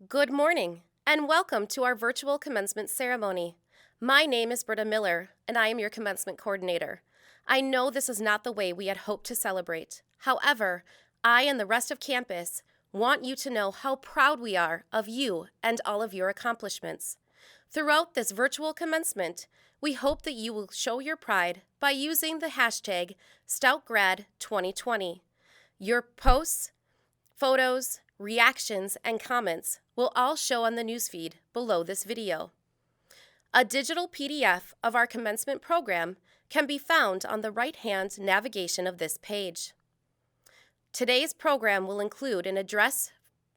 Good morning, and welcome to our virtual commencement ceremony. My name is Britta Miller, and I am your commencement coordinator. I know this is not the way we had hoped to celebrate. However, I and the rest of campus want you to know how proud we are of you and all of your accomplishments. Throughout this virtual commencement, we hope that you will show your pride by using the hashtag StoutGrad2020. Your posts, photos, reactions, and comments will all show on the newsfeed below this video. A digital PDF of our commencement program can be found on the right-hand navigation of this page. Today's program will include an address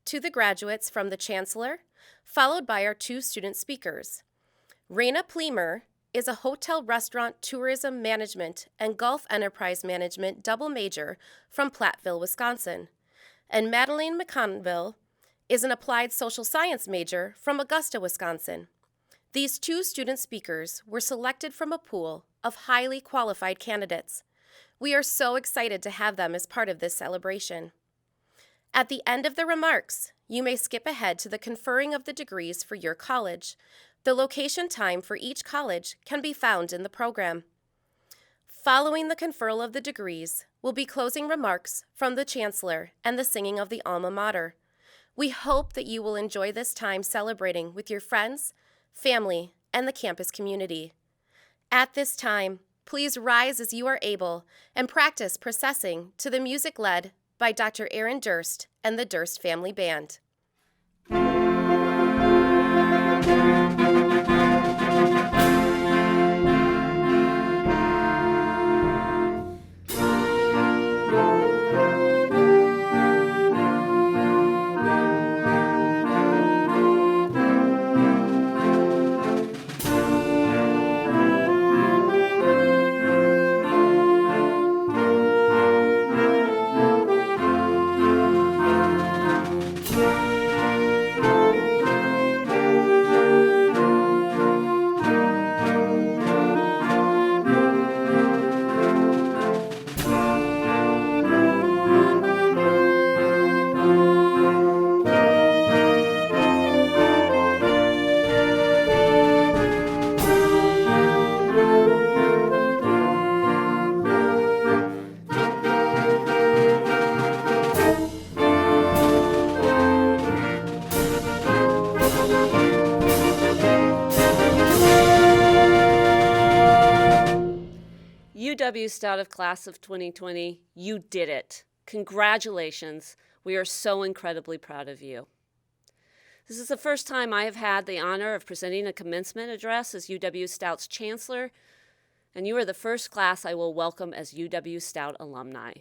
to the graduates from the Chancellor, followed by our two student speakers. Rena Bloomer is a hotel restaurant tourism management and golf enterprise management double major from Platteville, Wisconsin. And Madeline McConville is an applied social science major from Augusta, Wisconsin. These two student speakers were selected from a pool of highly qualified candidates. We are so excited to have them as part of this celebration. At the end of the remarks, you may skip ahead to the conferring of the degrees for your college. The location time for each college can be found in the program. Following the conferral of the degrees will be closing remarks from the Chancellor and the singing of the alma mater. We hope that you will enjoy this time celebrating with your friends, family, and the campus community. At this time, please rise as you are able and practice processing to the music led by Dr. Aaron Durst and the Durst Family Band. UW-Stout of Class of 2020, you did it. Congratulations. We are so incredibly proud of you. This is the first time I have had the honor of presenting a commencement address as UW-Stout's Chancellor, and you are the first class I will welcome as UW-Stout alumni.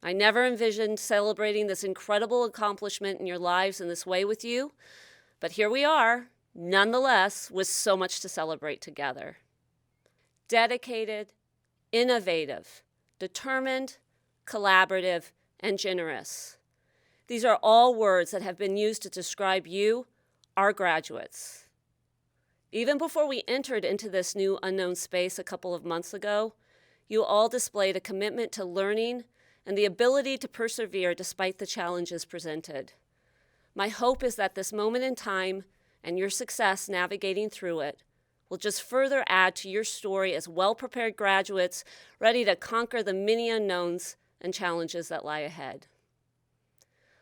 I never envisioned celebrating this incredible accomplishment in your lives in this way with you, but here we are, nonetheless, with so much to celebrate together. Dedicated, innovative, determined, collaborative, and generous. These are all words that have been used to describe you, our graduates. Even before we entered into this new unknown space a couple of months ago, you all displayed a commitment to learning and the ability to persevere despite the challenges presented. My hope is that this moment in time and your success navigating through it will just further add to your story as well-prepared graduates ready to conquer the many unknowns and challenges that lie ahead.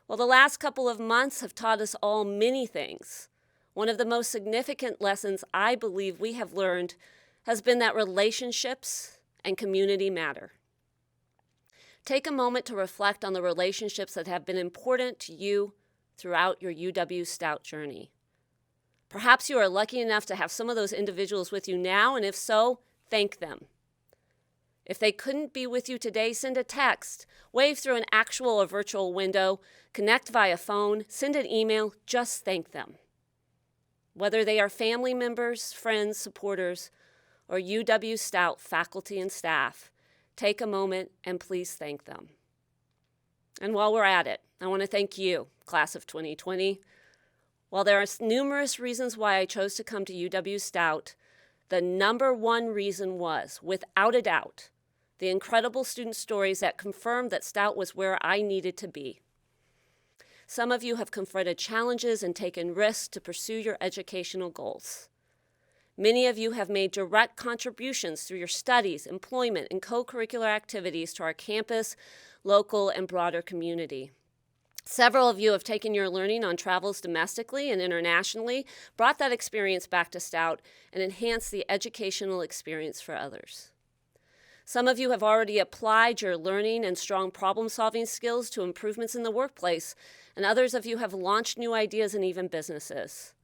Well, the last couple of months have taught us all many things. One of the most significant lessons I believe we have learned has been that relationships and community matter. Take a moment to reflect on the relationships that have been important to you throughout your UW-Stout journey. Perhaps you are lucky enough to have some of those individuals with you now, and if so, thank them. If they couldn't be with you today, send a text, wave through an actual or virtual window, connect via phone, send an email, just thank them. Whether they are family members, friends, supporters, or UW-Stout faculty and staff, take a moment and please thank them. And while we're at it, I want to thank you, Class of 2020. While there are numerous reasons why I chose to come to UW-Stout, the number one reason was, without a doubt, the incredible student stories that confirmed that Stout was where I needed to be. some of you have confronted challenges and taken risks to pursue your educational goals. Many of you have made direct contributions through your studies, employment, and co-curricular activities to our campus, local, and broader community. Several of you have taken your learning on travels domestically and internationally, brought that experience back to Stout, and enhanced the educational experience for others. Some of you have already applied your learning and strong problem-solving skills to improvements in the workplace, and others of you have launched new ideas and even businesses.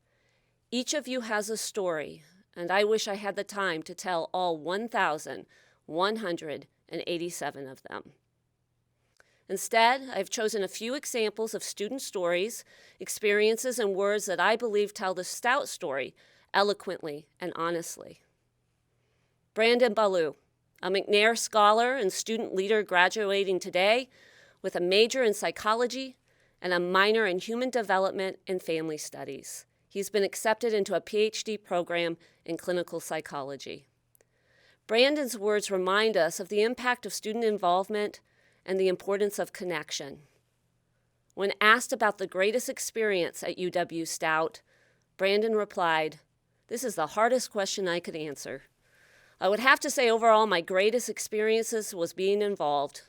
Each of you has a story, and I wish I had the time to tell all 1,187 of them. Instead, I've chosen a few examples of student stories, experiences, and words that I believe tell the Stout story eloquently and honestly. Brandon Ballou, a McNair scholar and student leader graduating today with a major in psychology and a minor in human development and family studies. He's been accepted into a PhD program in clinical psychology. Brandon's words remind us of the impact of student involvement and the importance of connection. When asked about the greatest experience at UW-Stout, Brandon replied, "This is the hardest question I could answer. I would have to say overall my greatest experiences was being involved.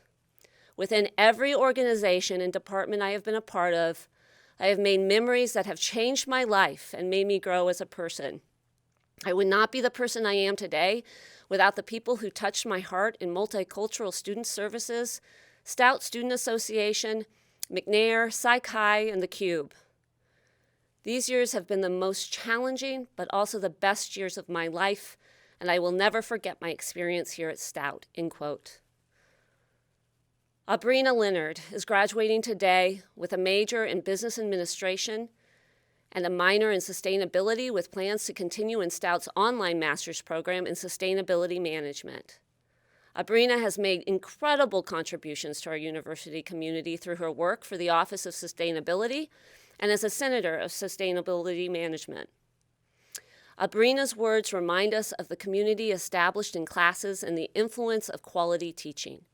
Within every organization and department I have been a part of, I have made memories that have changed my life and made me grow as a person. I would not be the person I am today without the people who touched my heart in multicultural student services, Stout Student Association, McNair, Psych-Hi, and the Cube. These years have been the most challenging, but also the best years of my life, and I will never forget my experience here at Stout," end quote. Abrina Leonard is graduating today with a major in business administration and a minor in sustainability with plans to continue in Stout's online master's program in sustainability management. Abrina has made incredible contributions to our university community through her work for the Office of Sustainability and as a Senator of Sustainability Management. Abrina's words remind us of the community established in classes and the influence of quality teaching.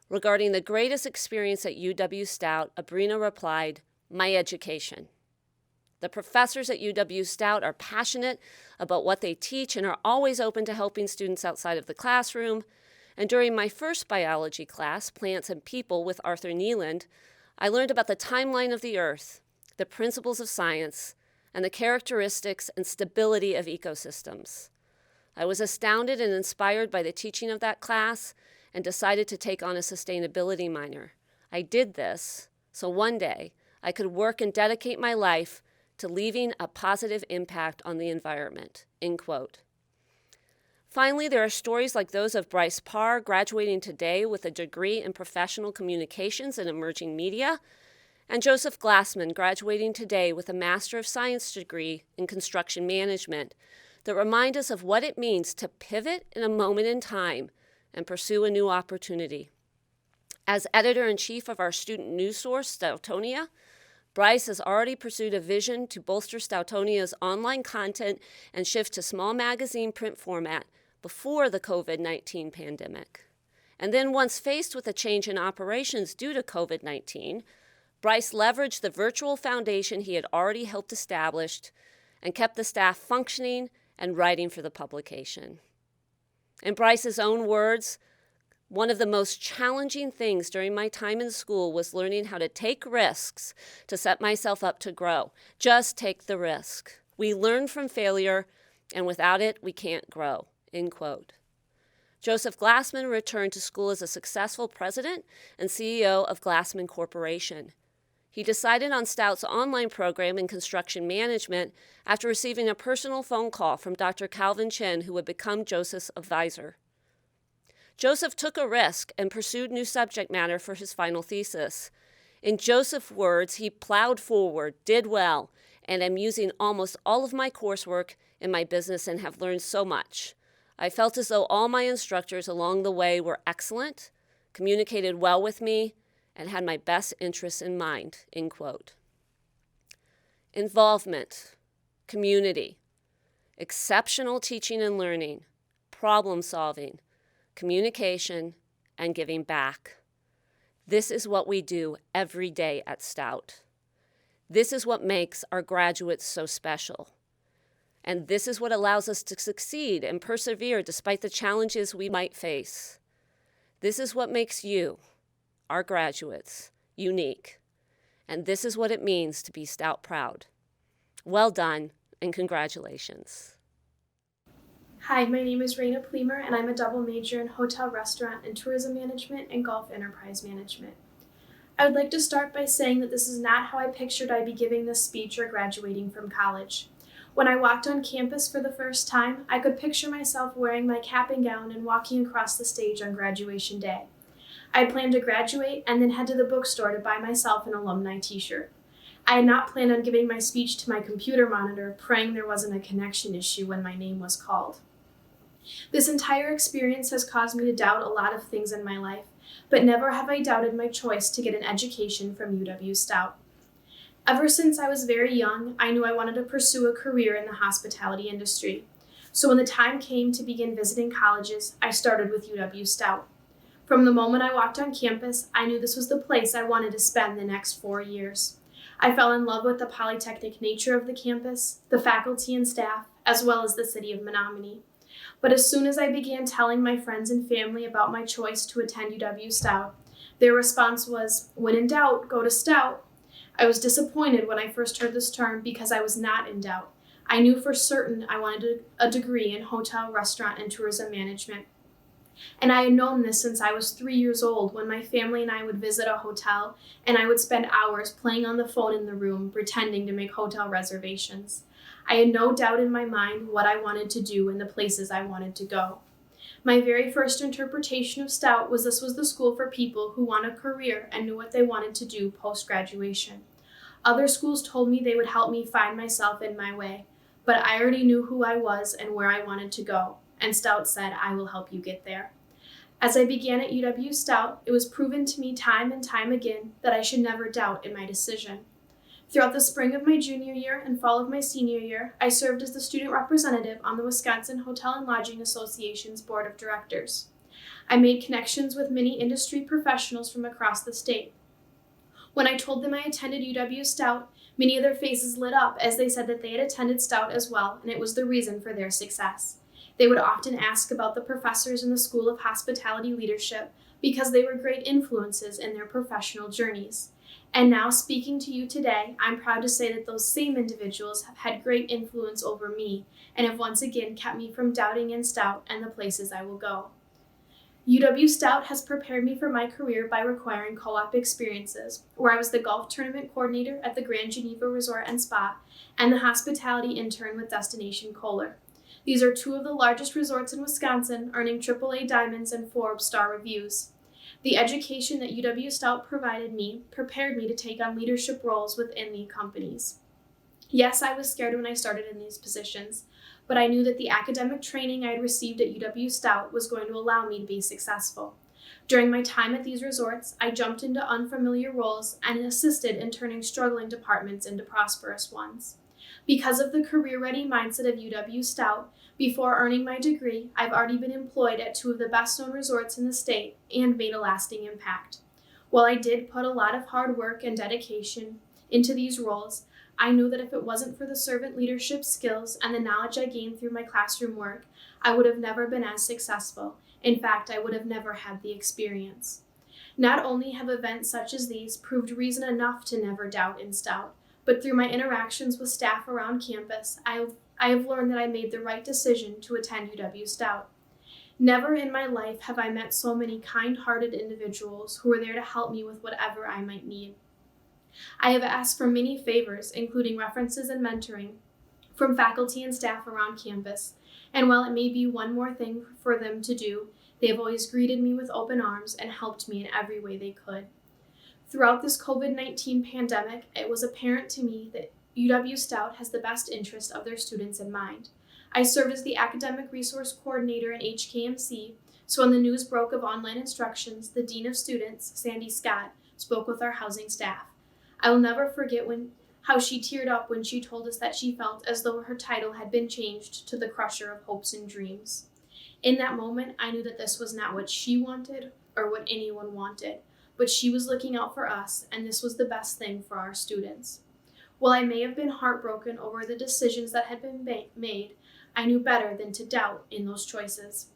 Regarding the greatest experience at UW-Stout, Abrina replied, "My education. The professors at UW-Stout are passionate about what they teach and are always open to helping students outside of the classroom. And during my first biology class, Plants and People with Arthur Neeland, I learned about the timeline of the Earth, the principles of science, and the characteristics and stability of ecosystems. I was astounded and inspired by the teaching of that class and decided to take on a sustainability minor. I did this so one day I could work and dedicate my life to leaving a positive impact on the environment," end quote. Finally, there are stories like those of Bryce Parr graduating today with a degree in professional communications and emerging media, and Joseph Glassman graduating today with a Master of Science degree in construction management that remind us of what it means to pivot in a moment in time and pursue a new opportunity. As editor-in-chief of our student news source, Stoutonia, Bryce has already pursued a vision to bolster Stoutonia's online content and shift to small magazine print format before the COVID-19 pandemic. And then once faced with a change in operations due to COVID-19, Bryce leveraged the virtual foundation he had already helped establish and kept the staff functioning and writing for the publication. In Bryce's own words, "One of the most challenging things during my time in school was learning how to take risks to set myself up to grow. Just take the risk. We learn from failure, and without it, we can't grow," end quote. Joseph Glassman returned to school as a successful president and CEO of Glassman Corporation. He decided on Stout's online program in construction management after receiving a personal phone call from Dr. Calvin Chen, who would become Joseph's advisor. Joseph took a risk and pursued new subject matter for his final thesis. In Joseph's words, he plowed forward, did well, and am using almost all of my coursework in my business and have learned so much. I felt as though all my instructors along the way were excellent, communicated well with me, and had my best interests in mind, end quote. Involvement, community, exceptional teaching and learning, problem solving, communication, and giving back. This is what we do every day at Stout. This is what makes our graduates so special. And this is what allows us to succeed and persevere despite the challenges we might face. This is what makes you, our graduates, unique. And this is what it means to be Stout proud. Well done, and congratulations. Hi, my name is Rena Bloomer, and I'm a double major in Hotel, Restaurant, and Tourism Management and Golf Enterprise Management. I would like to start by saying that this is not how I pictured I'd be giving this speech or graduating from college. When I walked on campus for the first time, I could picture myself wearing my cap and gown and walking across the stage on graduation day. I planned to graduate and then head to the bookstore to buy myself an alumni t-shirt. I had not planned on giving my speech to my computer monitor, praying there wasn't a connection issue when my name was called. This entire experience has caused me to doubt a lot of things in my life, but never have I doubted my choice to get an education from UW-Stout. Ever since I was very young, I knew I wanted to pursue a career in the hospitality industry. So when the time came to begin visiting colleges, I started with UW-Stout. From the moment I walked on campus, I knew this was the place I wanted to spend the next 4 years. I fell in love with the polytechnic nature of the campus, the faculty and staff, as well as the city of Menominee. But as soon as I began telling my friends and family about my choice to attend UW-Stout, their response was, "When in doubt, go to Stout." I was disappointed when I first heard this term because I was not in doubt. I knew for certain I wanted a degree in hotel, restaurant, and tourism management. And I had known this since I was 3 years old when my family and I would visit a hotel and I would spend hours playing on the phone in the room pretending to make hotel reservations. I had no doubt in my mind what I wanted to do and the places I wanted to go. My very first interpretation of Stout was this was the school for people who want a career and knew what they wanted to do post-graduation. Other schools told me they would help me find myself in my way, but I already knew who I was and where I wanted to go, and Stout said, "I will help you get there." As I began at UW-Stout, it was proven to me time and time again that I should never doubt in my decision. Throughout the spring of my junior year and fall of my senior year, I served as the student representative on the Wisconsin Hotel and Lodging Association's board of directors. I made connections with many industry professionals from across the state. When I told them I attended UW-Stout, many of their faces lit up as they said that they had attended Stout as well, and it was the reason for their success. They would often ask about the professors in the School of Hospitality Leadership because they were great influences in their professional journeys. And now, speaking to you today, I'm proud to say that those same individuals have had great influence over me and have once again kept me from doubting in Stout and the places I will go. UW-Stout has prepared me for my career by requiring co-op experiences, where I was the golf tournament coordinator at the Grand Geneva Resort and Spa and the hospitality intern with Destination Kohler. These are 2 of the largest resorts in Wisconsin, earning AAA diamonds and Forbes star reviews. The education that UW-Stout provided me prepared me to take on leadership roles within the companies. Yes, I was scared when I started in these positions, but I knew that the academic training I had received at UW-Stout was going to allow me to be successful. During my time at these resorts, I jumped into unfamiliar roles and assisted in turning struggling departments into prosperous ones. Because of the career-ready mindset of UW-Stout, before earning my degree, I've already been employed at 2 of the best-known resorts in the state and made a lasting impact. While I did put a lot of hard work and dedication into these roles, I knew that if it wasn't for the servant leadership skills and the knowledge I gained through my classroom work, I would have never been as successful. In fact, I would have never had the experience. Not only have events such as these proved reason enough to never doubt in Stout, but through my interactions with staff around campus, I have learned that I made the right decision to attend UW-Stout. Never in my life have I met so many kind-hearted individuals who were there to help me with whatever I might need. I have asked for many favors, including references and mentoring, from faculty and staff around campus, and while it may be one more thing for them to do, they have always greeted me with open arms and helped me in every way they could. Throughout this COVID-19 pandemic, it was apparent to me that UW-Stout has the best interest of their students in mind. I served as the Academic Resource Coordinator in HKMC, so when the news broke of online instructions, the Dean of Students, Sandy Scott, spoke with our housing staff. I will never forget how she teared up when she told us that she felt as though her title had been changed to the Crusher of Hopes and Dreams. In that moment, I knew that this was not what she wanted or what anyone wanted, but she was looking out for us, and this was the best thing for our students. While I may have been heartbroken over the decisions that had been made, I knew better than to doubt in those choices.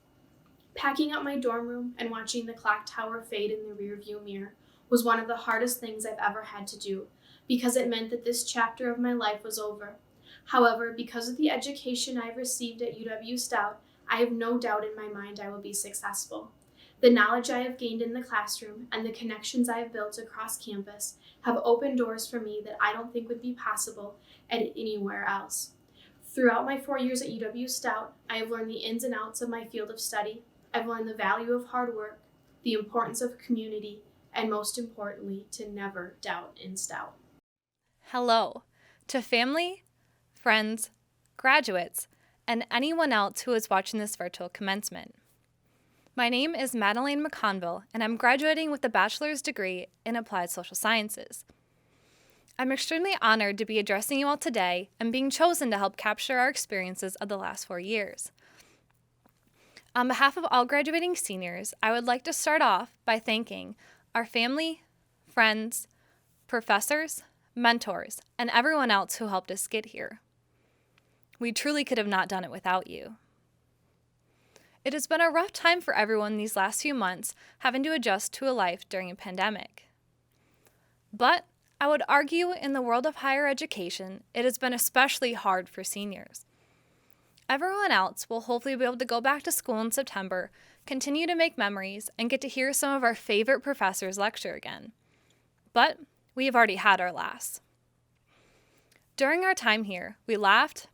Packing up my dorm room and watching the clock tower fade in the rearview mirror was one of the hardest things I've ever had to do, because it meant that this chapter of my life was over. However, because of the education I've received at UW-Stout, I have no doubt in my mind I will be successful. The knowledge I have gained in the classroom and the connections I have built across campus have opened doors for me that I don't think would be possible at anywhere else. Throughout my 4 years at UW-Stout, I have learned the ins and outs of my field of study. I've learned the value of hard work, the importance of community, and most importantly, to never doubt in Stout. Hello to family, friends, graduates, and anyone else who is watching this virtual commencement. My name is Madeline McConville, and I'm graduating with a bachelor's degree in Applied Social Sciences. I'm extremely honored to be addressing you all today and being chosen to help capture our experiences of the last 4 years. On behalf of all graduating seniors, I would like to start off by thanking our family, friends, professors, mentors, and everyone else who helped us get here. We truly could have not done it without you. It has been a rough time for everyone these last few months, having to adjust to a life during a pandemic. But I would argue in the world of higher education, it has been especially hard for seniors. Everyone else will hopefully be able to go back to school in September, continue to make memories, and get to hear some of our favorite professors lecture again. But we have already had our last. During our time here, we laughed,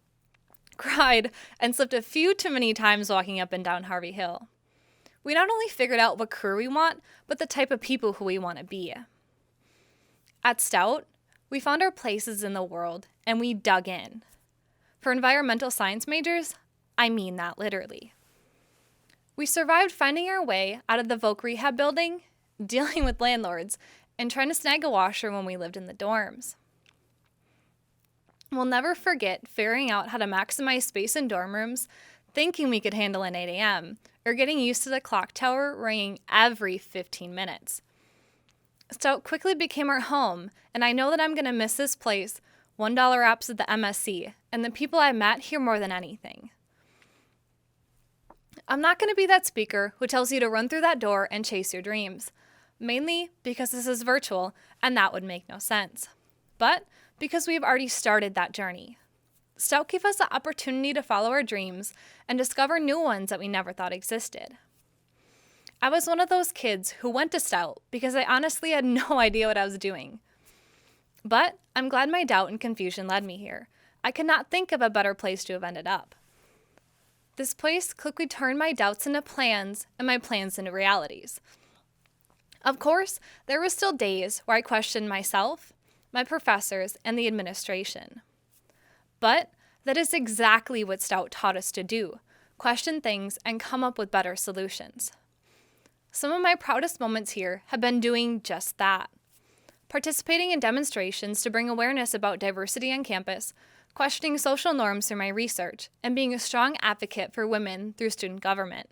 cried, and slipped a few too many times walking up and down Harvey Hill. We not only figured out what career we want, but the type of people who we want to be. At Stout, we found our places in the world, and we dug in. For environmental science majors, I mean that literally. We survived finding our way out of the Voc Rehab building, dealing with landlords, and trying to snag a washer when we lived in the dorms. We'll never forget figuring out how to maximize space in dorm rooms, thinking we could handle an 8 a.m., or getting used to the clock tower ringing every 15 minutes. Stout quickly became our home, and I know that I'm going to miss this place, $1 apps at the MSC, and the people I met here more than anything. I'm not going to be that speaker who tells you to run through that door and chase your dreams, mainly because this is virtual, and that would make no sense. But because we've already started that journey. Stout gave us the opportunity to follow our dreams and discover new ones that we never thought existed. I was one of those kids who went to Stout because I honestly had no idea what I was doing. But I'm glad my doubt and confusion led me here. I could not think of a better place to have ended up. This place quickly turned my doubts into plans and my plans into realities. Of course, there were still days where I questioned myself, my professors, and the administration. But that is exactly what Stout taught us to do, question things and come up with better solutions. Some of my proudest moments here have been doing just that. Participating in demonstrations to bring awareness about diversity on campus, questioning social norms through my research, and being a strong advocate for women through student government.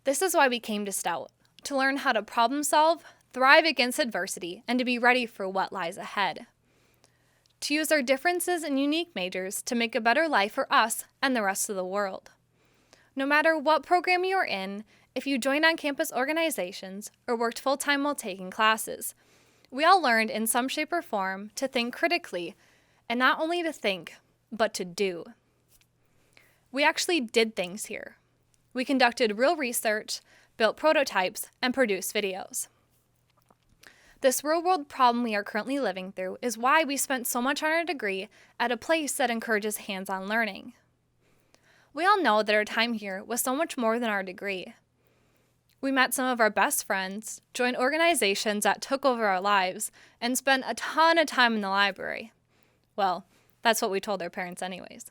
This is why we came to Stout, to learn how to problem solve, thrive against adversity, and to be ready for what lies ahead. To use our differences and unique majors to make a better life for us and the rest of the world. No matter what program you're in, if you joined on-campus organizations or worked full-time while taking classes, we all learned in some shape or form to think critically, and not only to think, but to do. We actually did things here. We conducted real research, built prototypes, and produced videos. This real-world problem we are currently living through is why we spent so much on our degree at a place that encourages hands-on learning. We all know that our time here was so much more than our degree. We met some of our best friends, joined organizations that took over our lives, and spent a ton of time in the library. Well, that's what we told our parents anyways.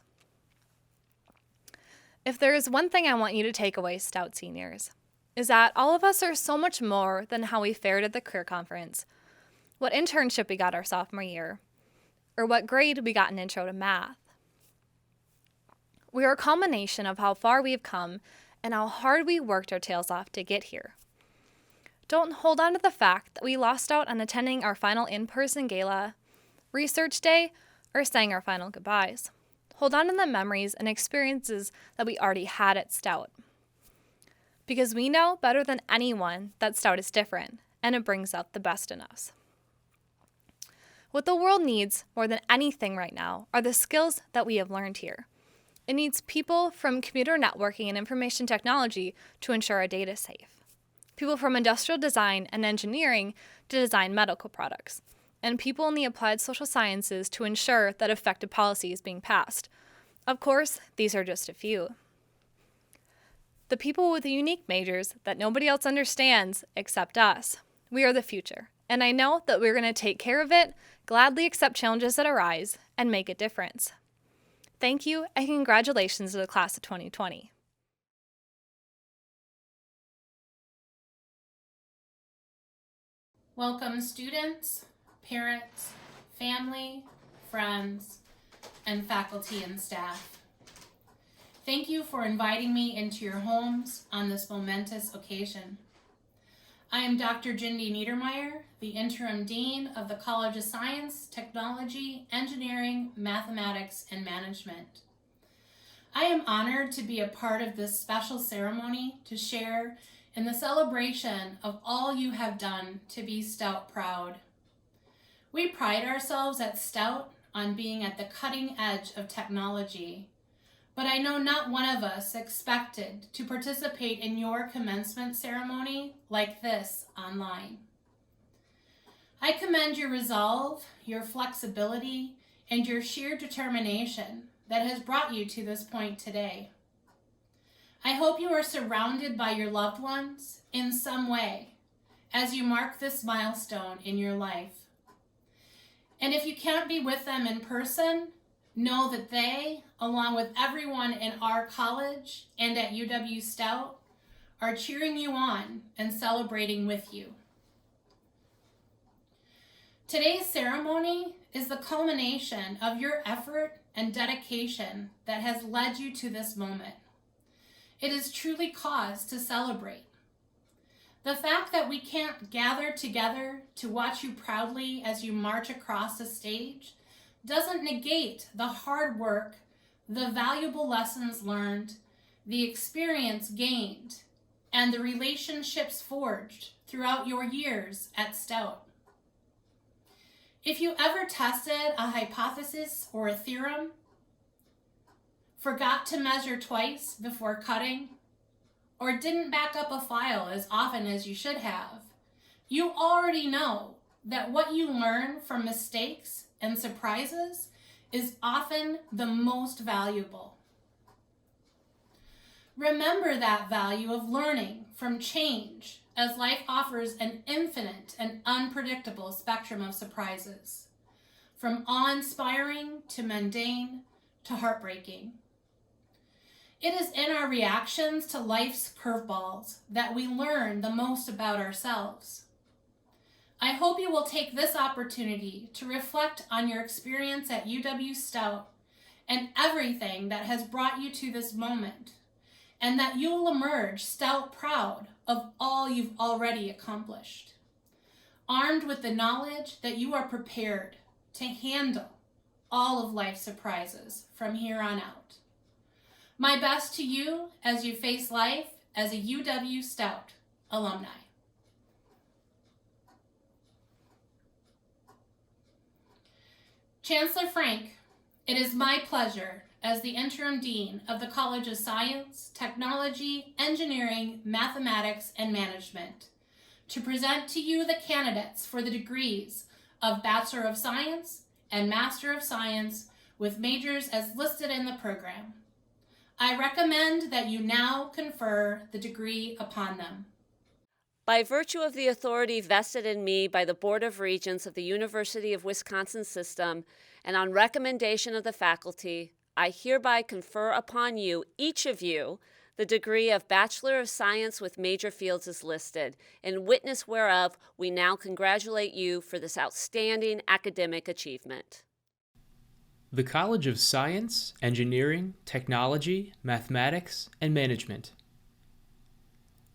If there is one thing I want you to take away, Stout seniors, is that all of us are so much more than how we fared at the career conference, what internship we got our sophomore year, or what grade we got in intro to math. We are a culmination of how far we've come and how hard we worked our tails off to get here. Don't hold on to the fact that we lost out on attending our final in-person gala, research day, or saying our final goodbyes. Hold on to the memories and experiences that we already had at Stout. Because we know better than anyone that Stout is different, and it brings out the best in us. What the world needs more than anything right now are the skills that we have learned here. It needs people from computer networking and information technology to ensure our data is safe, people from industrial design and engineering to design medical products, and people in the applied social sciences to ensure that effective policy is being passed. Of course, these are just a few. The people with the unique majors that nobody else understands except us. We are the future, and I know that we're going to take care of it, gladly accept challenges that arise, and make a difference. Thank you, and congratulations to the class of 2020. Welcome students, parents, family, friends, and faculty and staff. Thank you for inviting me into your homes on this momentous occasion. I am Dr. Jin D Niedermayer, the Interim Dean of the College of Science, Technology, Engineering, Mathematics, and Management. I am honored to be a part of this special ceremony to share in the celebration of all you have done to be Stout proud. We pride ourselves at Stout on being at the cutting edge of technology, but I know not one of us expected to participate in your commencement ceremony like this online. I commend your resolve, your flexibility, and your sheer determination that has brought you to this point today. I hope you are surrounded by your loved ones in some way as you mark this milestone in your life. And if you can't be with them in person, know that they, along with everyone in our college and at UW-Stout, are cheering you on and celebrating with you. Today's ceremony is the culmination of your effort and dedication that has led you to this moment. It is truly cause to celebrate. The fact that we can't gather together to watch you proudly as you march across the stage doesn't negate the hard work, the valuable lessons learned, the experience gained, and the relationships forged throughout your years at Stout. If you ever tested a hypothesis or a theorem, forgot to measure twice before cutting, or didn't back up a file as often as you should have, you already know that what you learn from mistakes and surprises is often the most valuable. Remember that value of learning from change, as life offers an infinite and unpredictable spectrum of surprises, from awe-inspiring to mundane to heartbreaking. It is in our reactions to life's curveballs that we learn the most about ourselves. I hope you will take this opportunity to reflect on your experience at UW-Stout and everything that has brought you to this moment, and that you will emerge Stout proud of all you've already accomplished, armed with the knowledge that you are prepared to handle all of life's surprises from here on out. My best to you as you face life as a UW-Stout alumni. Chancellor Frank, it is my pleasure as the Interim Dean of the College of Science, Technology, Engineering, Mathematics, and Management to present to you the candidates for the degrees of Bachelor of Science and Master of Science with majors as listed in the program. I recommend that you now confer the degree upon them. By virtue of the authority vested in me by the Board of Regents of the University of Wisconsin System, and on recommendation of the faculty, I hereby confer upon you, each of you, the degree of Bachelor of Science with major fields as listed, in witness whereof we now congratulate you for this outstanding academic achievement. The College of Science, Engineering, Technology, Mathematics, and Management.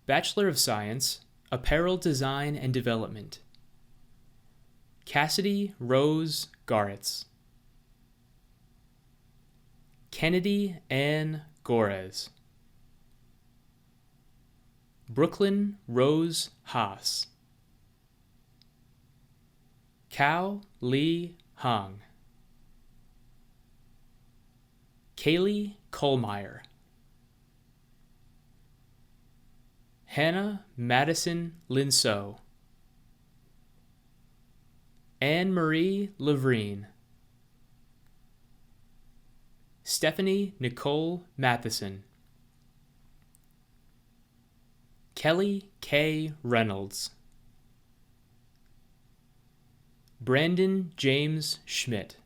Bachelor of Science, Apparel Design and Development. Cassidy Rose Garetz. Kennedy Ann Gorez. Brooklyn Rose Haas. Cao Li Hong. Kaylee Kohlmeyer. Hannah Madison Linso. Anne-Marie Lavrine. Stephanie Nicole Matheson. Kelly K. Reynolds. Brandon James Schmidt.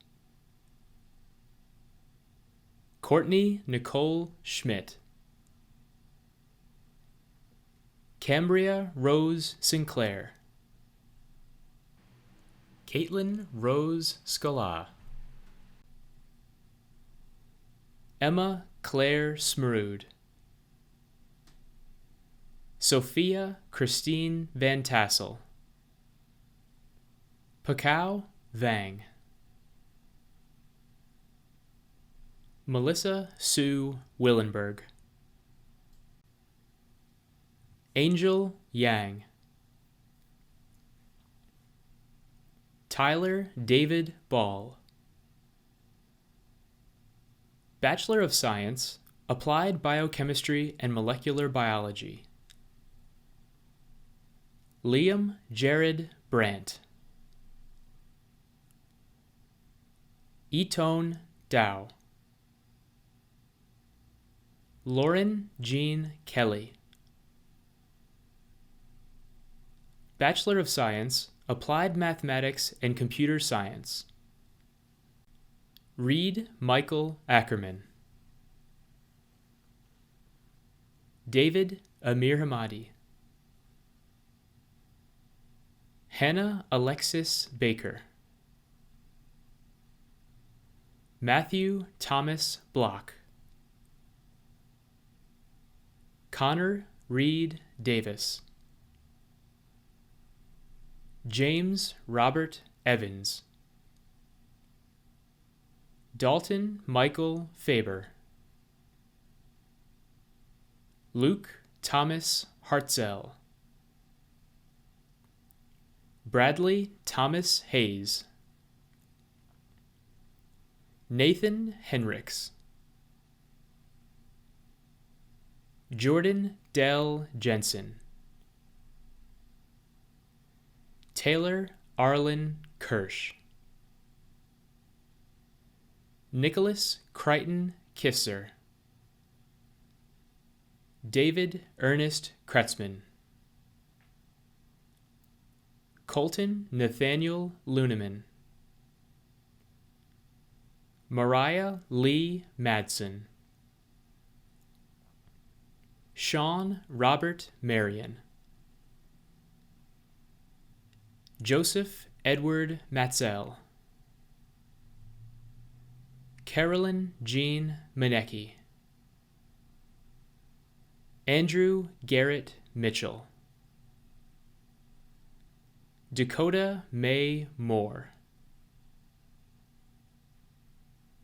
Courtney Nicole Schmidt. Cambria Rose Sinclair. Caitlin Rose Scala. Emma Claire Smerood. Sophia Christine Van Tassel. Pakao Vang. Melissa Sue Willenberg. Angel Yang. Tyler David Ball. Bachelor of Science, Applied Biochemistry and Molecular Biology. Liam Jared Brandt. Etone Dow. Lauren Jean Kelly. Bachelor of Science, Applied Mathematics and Computer Science. Reed Michael Ackerman. David Amir Hamadi. Hannah Alexis Baker. Matthew Thomas Block. Connor Reed Davis. James Robert Evans. Dalton Michael Faber. Luke Thomas Hartzell. Bradley Thomas Hayes. Nathan Henricks. Jordan Dell Jensen. Taylor Arlen Kirsch. Nicholas Crichton Kisser. David Ernest Kretzman. Colton Nathaniel Luneman. Mariah Lee Madsen. Sean Robert Marion. Joseph Edward Matzel. Carolyn Jean Manecki. Andrew Garrett Mitchell. Dakota May Moore.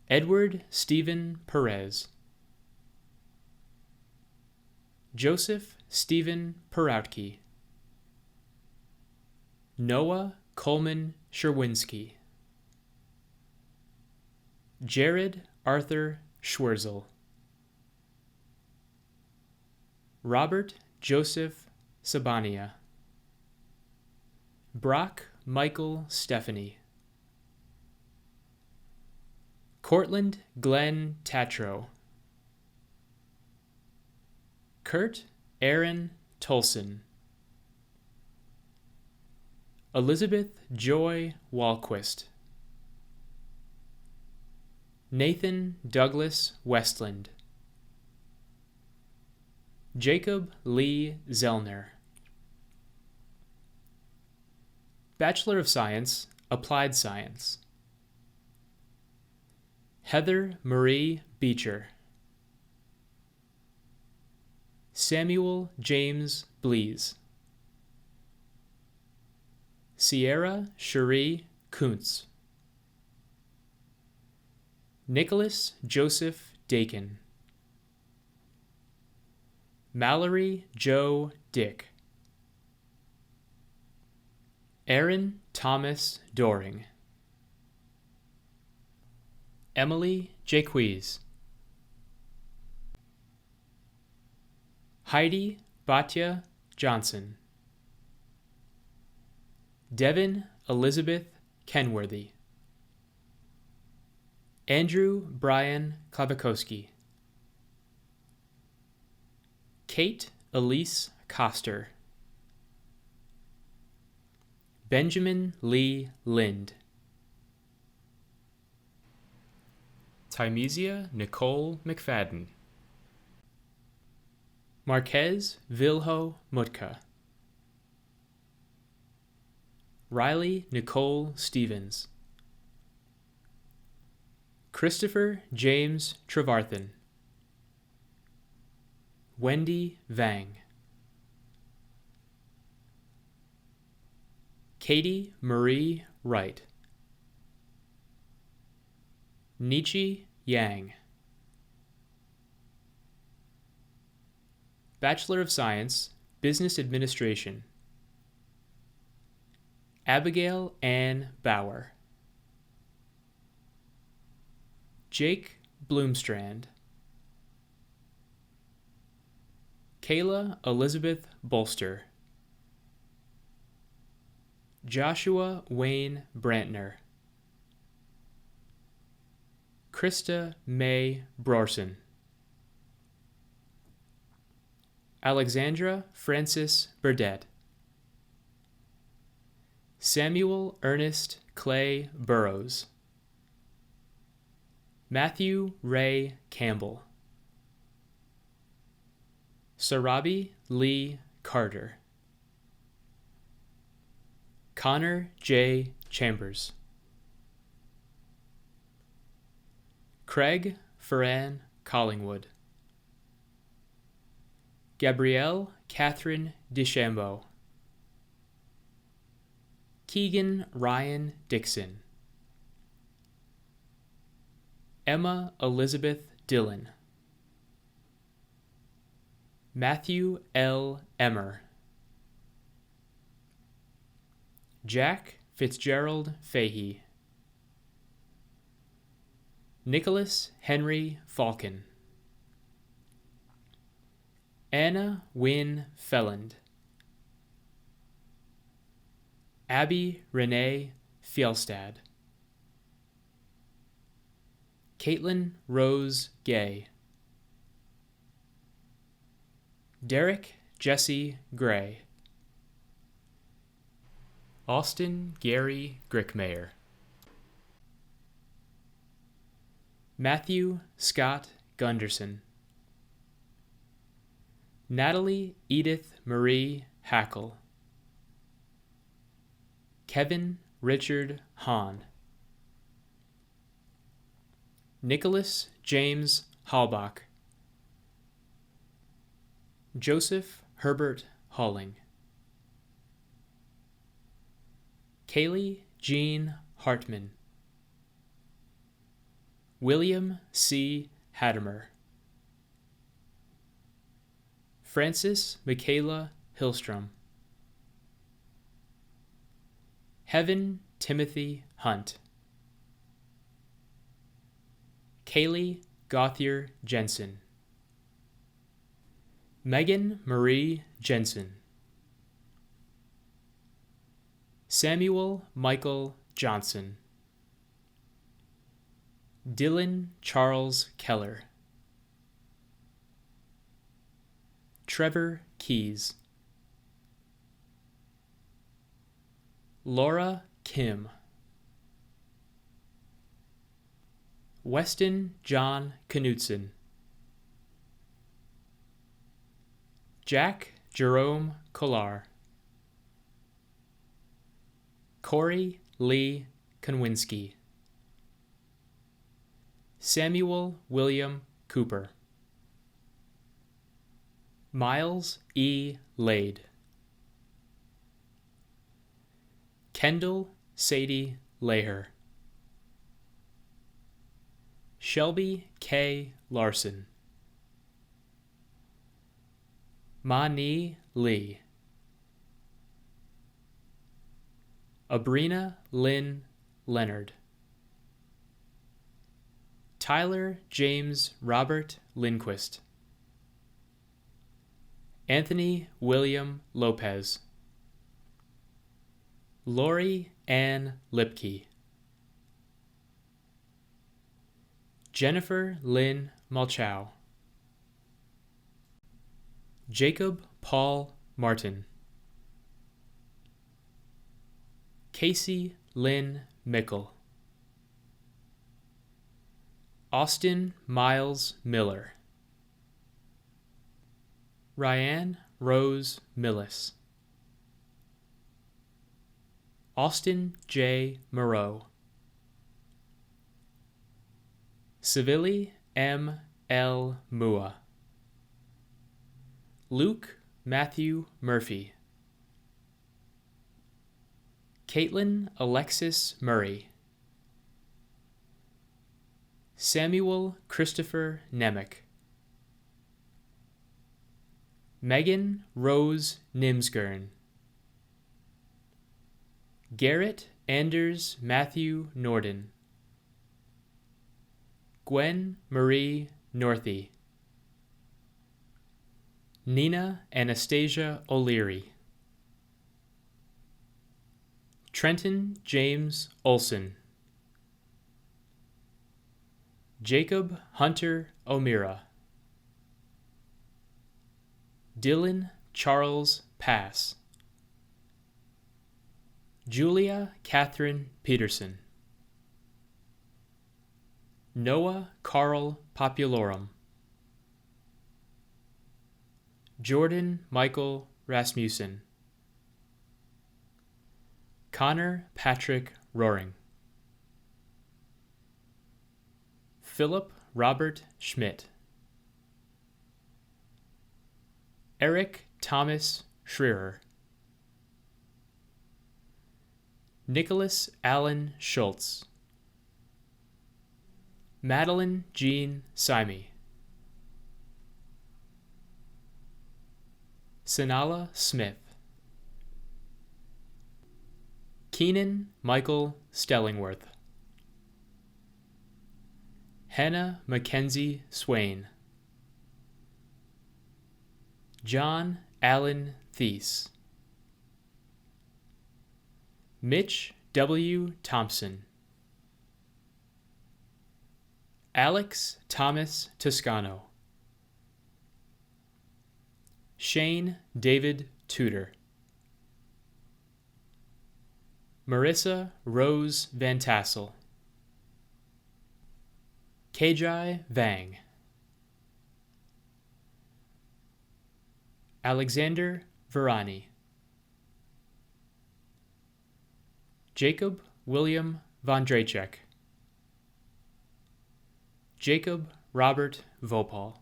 Edward Stephen Perez. Joseph Stephen Peroutke. Noah Coleman Sherwinski. Jared Arthur Schwerzel. Robert Joseph Sabania. Brock Michael Stephanie. Cortland Glenn Tatro. Kurt Aaron Tolson. Elizabeth Joy Walquist. Nathan Douglas Westland. Jacob Lee Zellner. Bachelor of Science, Applied Science. Heather Marie Beecher. Samuel James Blees. Sierra Cherie Kuntz, Nicholas Joseph Dakin, Mallory Joe Dick, Aaron Thomas Doring, Emily Jaques, Heidi Batya Johnson, Devin Elizabeth Kenworthy, Andrew Brian Klavakowski, Kate Elise Coster, Benjamin Lee Lind, Timesia Nicole McFadden, Marquez Vilho Mutka, Riley Nicole Stevens, Christopher James Trevarthen, Wendy Vang, Katie Marie Wright, Nietzsche Yang, Bachelor of Science, Business Administration, Abigail Ann Bauer, Jake Bloomstrand, Kayla Elizabeth Bolster, Joshua Wayne Brantner, Krista May Brorson, Alexandra Francis Burdett, Samuel Ernest Clay Burrows, Matthew Ray Campbell, Sarabi Lee Carter, Connor J. Chambers, Craig Ferran Collingwood, Gabrielle Catherine DeChambeau, Keegan Ryan Dixon, Emma Elizabeth Dillon, Matthew L. Emmer, Jack Fitzgerald Fahey, Nicholas Henry Falcon, Anna Wynne Felland, Abby Renee Fjellstad, Caitlin Rose Gay, Derek Jesse Gray, Austin Gary Grickmeyer, Matthew Scott Gunderson, Natalie Edith Marie Hackle, Kevin Richard Hahn, Nicholas James Halbach, Joseph Herbert Halling, Kaylee Jean Hartman, William C. Hadimer, Francis Michaela Hillstrom, Heaven Timothy Hunt, Kaylee Gauthier Jensen, Megan Marie Jensen, Samuel Michael Johnson, Dylan Charles Keller, Trevor Keys, Laura Kim, Weston John Knudsen, Jack Jerome Kollar, Corey Lee Konwinski, Samuel William Cooper, Miles E. Lade, Kendall Sadie Leher, Shelby K. Larson, Ma-Ni Lee, Abrina Lynn Leonard, Tyler James Robert Lindquist, Anthony William Lopez, Lori Ann Lipke, Jennifer Lynn Malchow, Jacob Paul Martin, Casey Lynn Mickle, Austin Miles Miller, Ryan Rose Millis, Austin J. Moreau, Savili M. L. Mua, Luke Matthew Murphy, Caitlin Alexis Murray, Samuel Christopher Nemec, Megan Rose Nimsgern, Garrett Anders Matthew Norden, Gwen Marie Northey, Nina Anastasia O'Leary, Trenton James Olson, Jacob Hunter O'Meara, Dylan Charles Pass, Julia Catherine Peterson, Noah Carl Populorum, Jordan Michael Rasmussen, Connor Patrick Roaring, Philip Robert Schmidt, Eric Thomas Schreier, Nicholas Allen Schultz, Madeline Jean Sime, Sanala Smith, Keenan Michael Stellingworth, Hannah Mackenzie Swain, John Allen Thies, Mitch W. Thompson, Alex Thomas Toscano, Shane David Tudor, Marissa Rose Van Tassel, Kajai Vang, Alexander Verani, Jacob William Vondracek, Jacob Robert Vopal,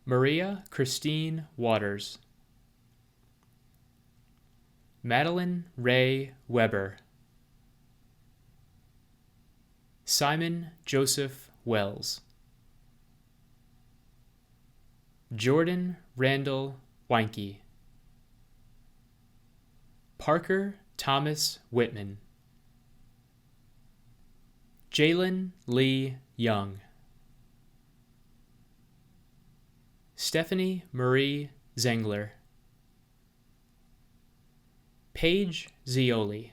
Maria Christine Waters, Madeline Ray Weber, Simon Joseph Wells, Jordan Randall Weinke, Parker Thomas Whitman, Jalen Lee Young, Stephanie Marie Zengler, Paige Zioli,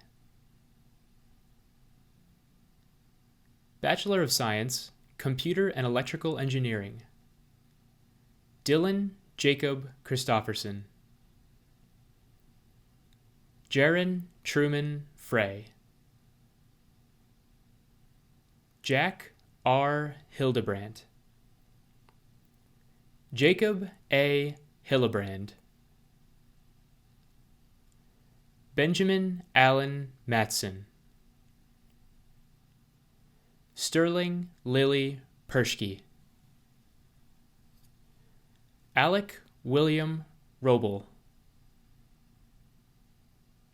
Bachelor of Science, Computer and Electrical Engineering, Dylan Jacob Christofferson, Jaron Truman Frey, Jack R. Hildebrandt, Jacob A. Hillebrand, Benjamin Allen Matson, Sterling Lily Perschke, Alec William Roble,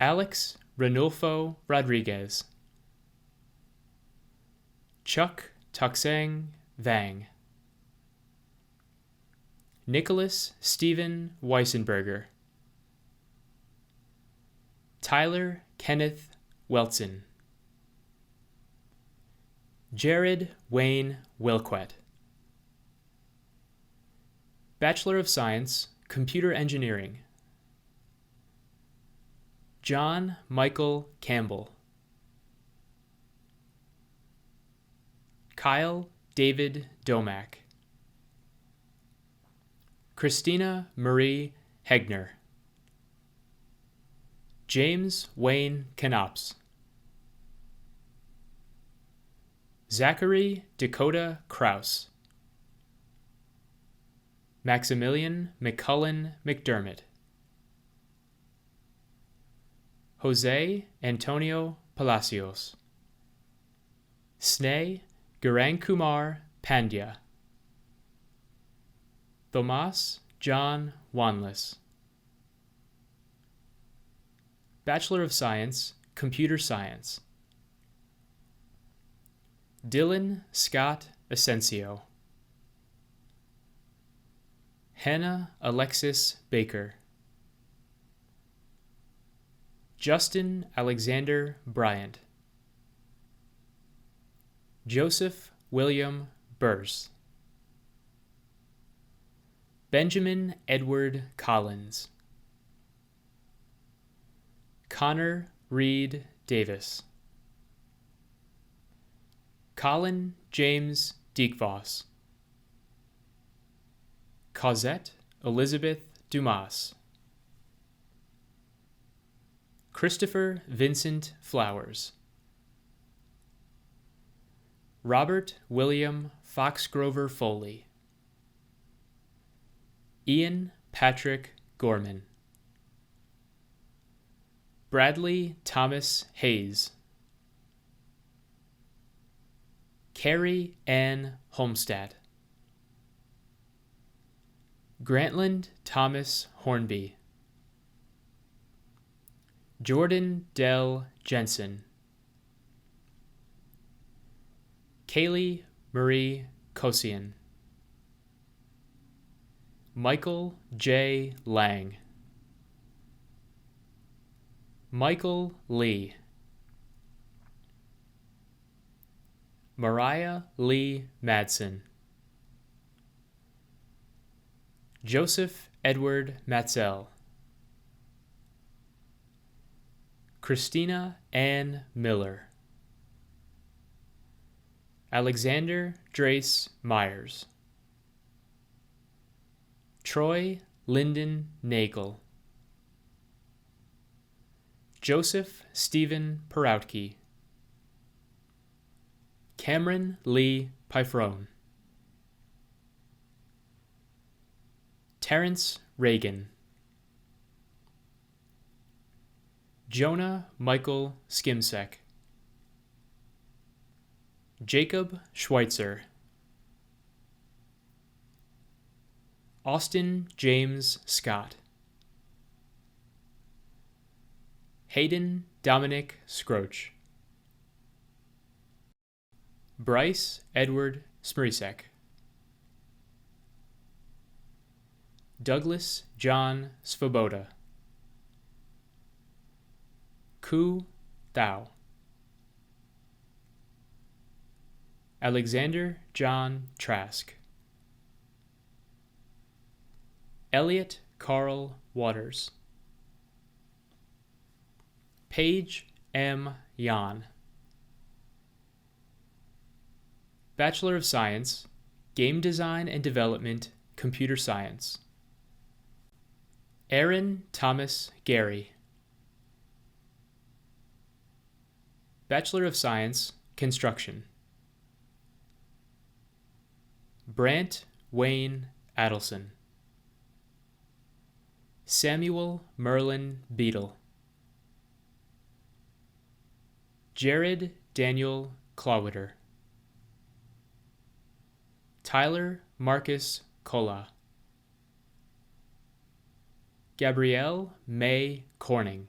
Alex Renulfo Rodriguez, Chuck Tuxang Vang, Nicholas Stephen Weissenberger, Tyler Kenneth Weltzen, Jared Wayne Wilquet, Bachelor of Science, Computer Engineering, John Michael Campbell, Kyle David Domack, Christina Marie Hegner, James Wayne Knops, Zachary Dakota Kraus, Maximilian McCullen McDermott, Jose Antonio Palacios, Sneh Gurangkumar Pandya, Thomas John Wanless, Bachelor of Science, Computer Science, Dylan Scott Asensio, Hannah Alexis Baker, Justin Alexander Bryant, Joseph William Burse, Benjamin Edward Collins, Connor Reed Davis, Colin James Diekvoss, Cosette Elizabeth Dumas, Christopher Vincent Flowers, Robert William Foxgrover Foley, Ian Patrick Gorman, Bradley Thomas Hayes, Carrie Ann Holmstad, Grantland Thomas Hornby, Jordan Dell Jensen, Kaylee Marie Kosian, Michael J. Lang, Michael Lee, Mariah Lee Madsen, Joseph Edward Matzel, Christina Ann Miller, Alexander Drace Myers, Troy Lyndon Nagel, Joseph Stephen Peroutke, Cameron Lee Pyfrone, Terrence Reagan, Jonah Michael Skimsek, Jacob Schweitzer, Austin James Scott, Hayden Dominic Scroach, Bryce Edward Smrisek, Douglas John Svoboda, Ku Thao, Alexander John Trask, Elliot Carl Waters, Paige M. Yan, Bachelor of Science, Game Design and Development, Computer Science, Aaron Thomas Gary, Bachelor of Science, Construction, Brant Wayne Adelson, Samuel Merlin Beadle, Jared Daniel Clawitter, Tyler Marcus Kola, Gabrielle May Corning,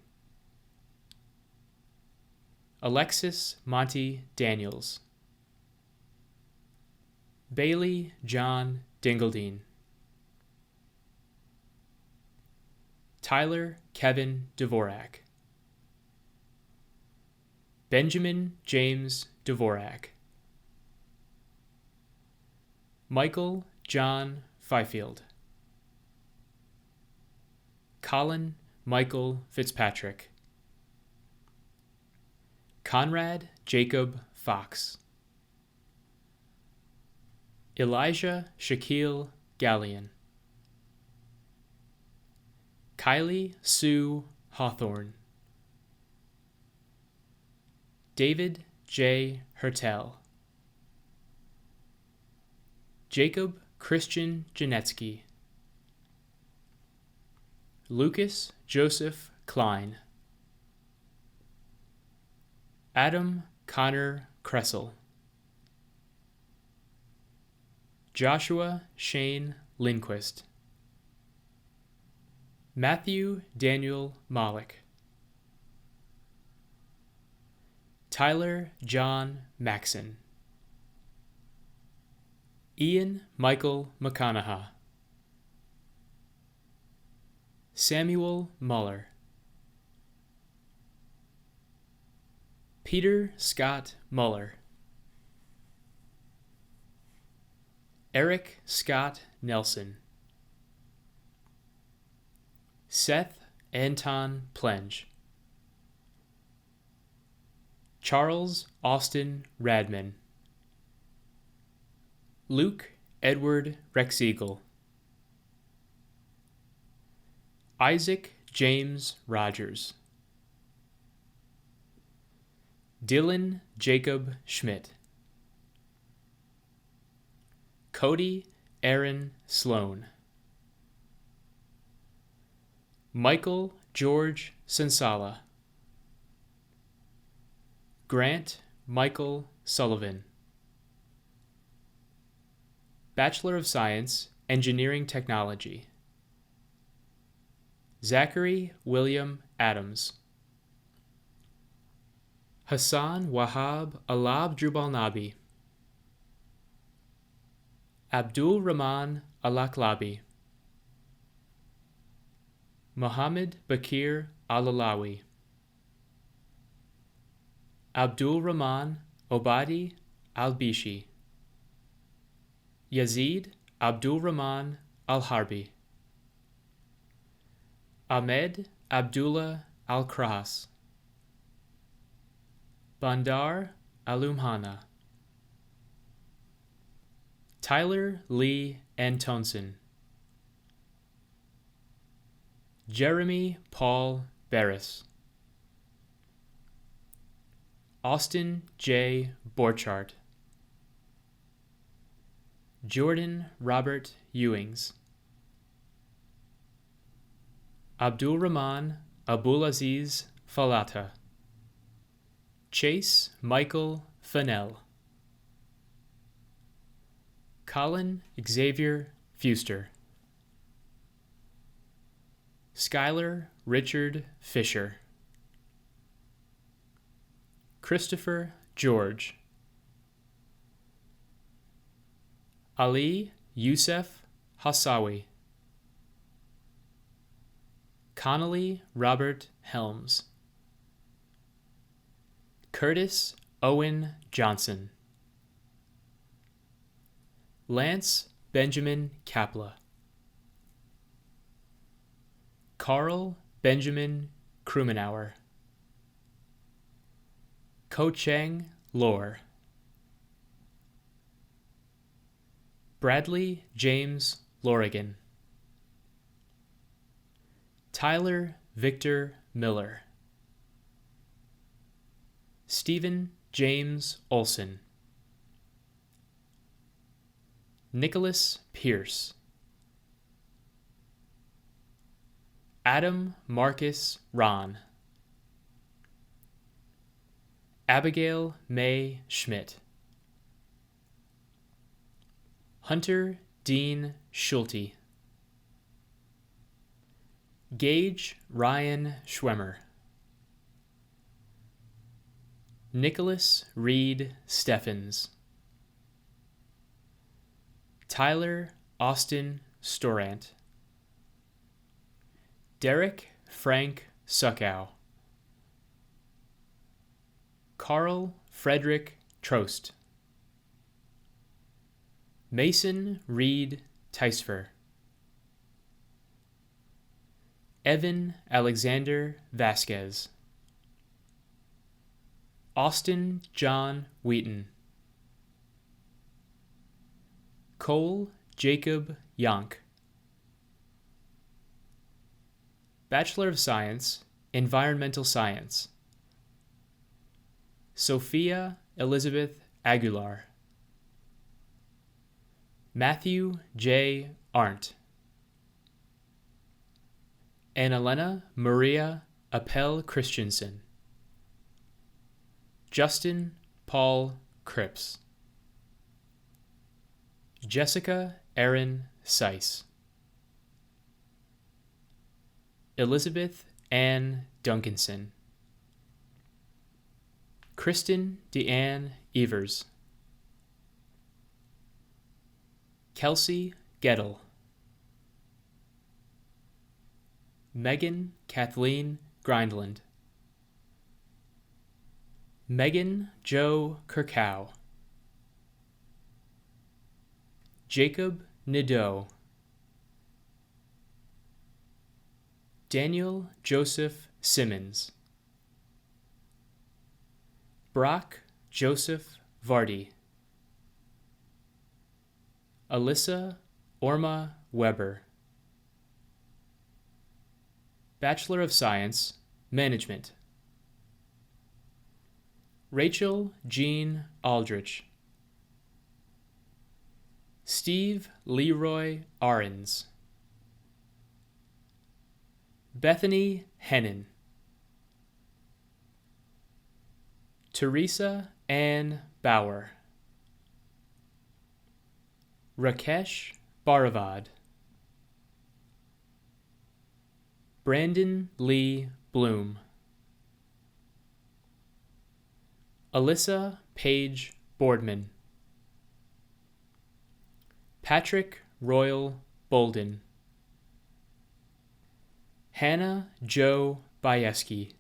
Alexis Monty Daniels, Bailey John Dingledine, Tyler Kevin Dvorak, Benjamin James Dvorak, Michael John Fifield, Colin Michael Fitzpatrick, Conrad Jacob Fox, Elijah Shaquille Gallion, Kylie Sue Hawthorne, David J. Hertel, Jacob Christian Janetsky, Lucas Joseph Klein, Adam Connor Kressel, Joshua Shane Lindquist, Matthew Daniel Malik, Tyler John Maxon, Ian Michael McConaughey, Samuel Muller, Peter Scott Muller, Eric Scott Nelson, Seth Anton Plenge, Charles Austin Radman, Luke Edward Rexiegel, Isaac James Rogers, Dylan Jacob Schmidt, Cody Aaron Sloan, Michael George Sensala, Grant Michael Sullivan, Bachelor of Science, Engineering Technology, Zachary William Adams, Hassan Wahab Alab Jubalnabi, Abdul Rahman Alaklabi, Muhammad Bakir Alalawi, Abdul Rahman Obadi Al-Bishi, Yazid Abdul Rahman Al-Harbi, Ahmed Abdullah Al-Kras, Bandar Alumhana, Tyler Lee Antonsen, Jeremy Paul Barris, Austin J. Borchardt, Jordan Robert Ewings, Abdul Rahman Abulaziz Falata, Chase Michael Fennell, Colin Xavier Fuster, Skylar Richard Fisher, Christopher George, Ali Youssef Hassawi, Connolly Robert Helms, Curtis Owen Johnson, Lance Benjamin Kapla, Carl Benjamin Krumenauer, Ko Cheng Lor, Bradley James Lorigan, Tyler Victor Miller, Stephen James Olson, Nicholas Pierce, Adam Marcus Ron, Abigail May Schmidt, Hunter Dean Schulte, Gage Ryan Schwemmer, Nicholas Reed Steffens, Tyler Austin Storant, Derek Frank Suckow, Carl Frederick Trost, Mason Reed Teisfer, Evan Alexander Vasquez, Austin John Wheaton, Cole Jacob Yonk, Bachelor of Science, Environmental Science, Sophia Elizabeth Aguilar, Matthew J. Arndt, Annalena Maria Appel Christensen, Justin Paul Cripps, Jessica Erin Seiss, Elizabeth Ann Duncanson, Kristen Deanne Evers, Kelsey Gettle, Megan Kathleen Grindland, Megan Jo Kirkow, Jacob Nadeau, Daniel Joseph Simmons, Brock Joseph Vardy, Alyssa Orma Weber, Bachelor of Science, Management, Rachel Jean Aldrich, Steve Leroy Ahrens, Bethany Hennon, Teresa Ann Bauer, Rakesh Baravad, Brandon Lee Bloom, Alyssa Page Boardman, Patrick Royal Bolden, Hannah Jo Bieski,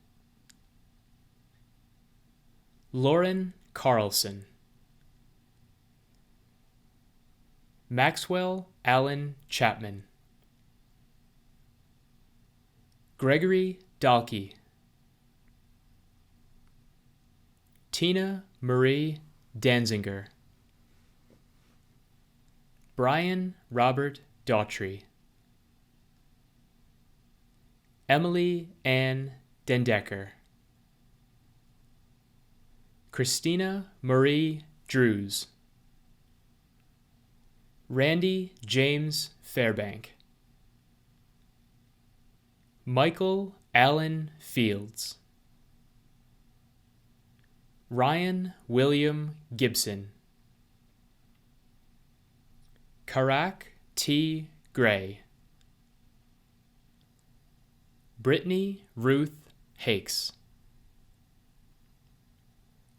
Lauren Carlson, Maxwell Allen Chapman, Gregory Dahlke, Tina Marie Danziger, Brian Robert Daughtry, Emily Ann Dendecker, Christina Marie Drews, Randy James Fairbank, Michael Allen Fields, Ryan William Gibson, Karak T. Gray, Brittany Ruth Hakes,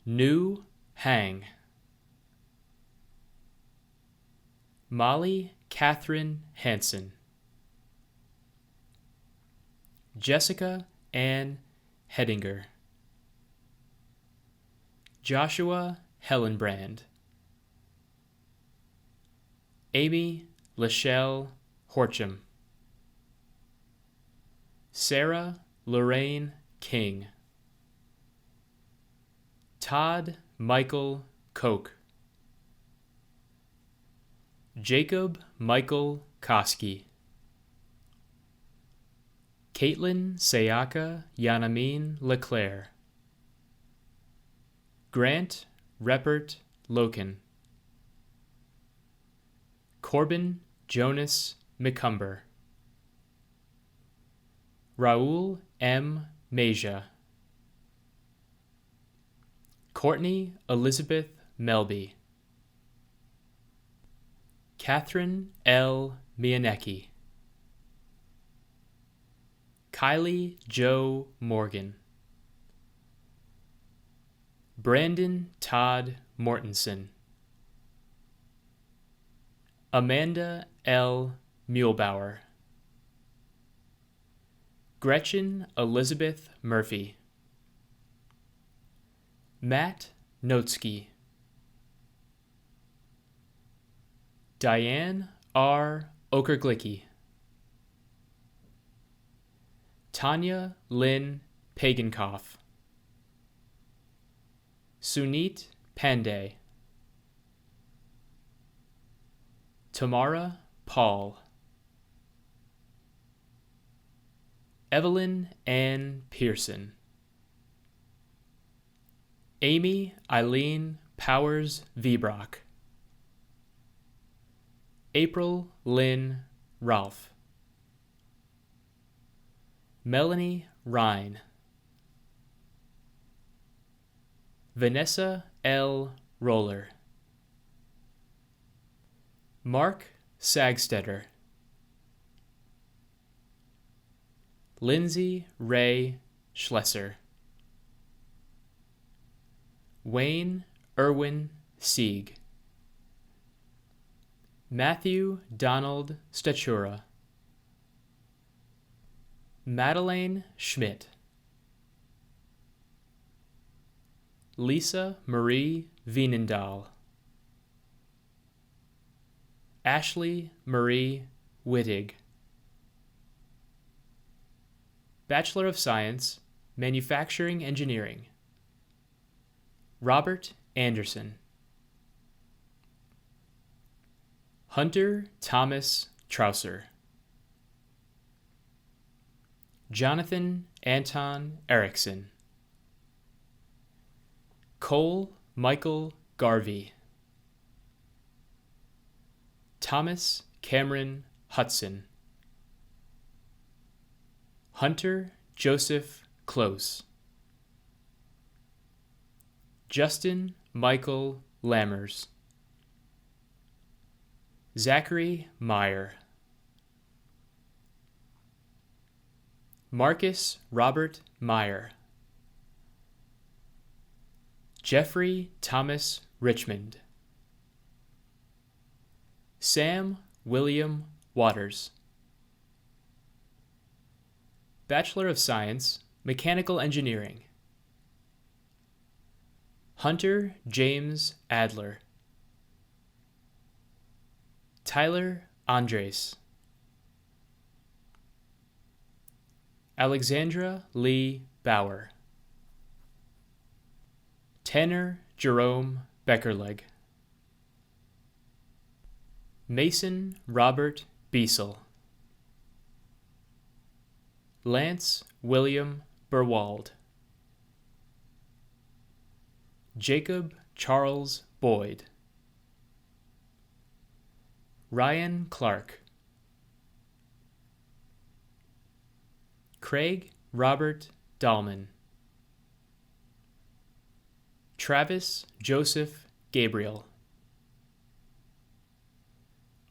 Nu Hang, Molly Catherine Hansen, Jessica Ann Hedinger, Joshua Hellenbrand, Amy Lachelle Horcham, Sarah Lorraine King, Todd Michael Koch, Jacob Michael Koski, Caitlin Sayaka Yanamin Leclerc, Grant Reppert Loken, Corbin Jonas McCumber, Raul M. Meja, Courtney Elizabeth Melby, Catherine L. Mianecki, Kylie Jo Morgan, Brandon Todd Mortensen, Amanda L. Muehlbauer, Gretchen Elizabeth Murphy, Matt Notsky, Diane R. Okerglicki, Tanya Lynn Pagankoff, Sunit Pandey, Tamara Paul, Evelyn Ann Pearson, Amy Eileen Powers Vibrock, April Lynn Ralph, Melanie Rhine, Vanessa L. Roller, Mark Sagstetter, Lindsay Ray Schlesser, Wayne Irwin Sieg, Matthew Donald Statura, Madeleine Schmidt, Lisa Marie Wienendahl, Ashley Marie Wittig, Bachelor of Science, Manufacturing Engineering, Robert Anderson, Hunter Thomas Trouser, Jonathan Anton Erickson, Cole Michael Garvey, Thomas Cameron Hudson, Hunter Joseph Close, Justin Michael Lammers, Zachary Meyer, Marcus Robert Meyer, Jeffrey Thomas Richmond, Sam William Waters, Bachelor of Science, Mechanical Engineering, Hunter James Adler, Tyler Andres, Alexandra Lee Bauer, Tanner Jerome Beckerleg, Mason Robert Biesel, Lance William Burwald, Jacob Charles Boyd, Ryan Clark, Craig Robert Dahlman, Travis Joseph Gabriel,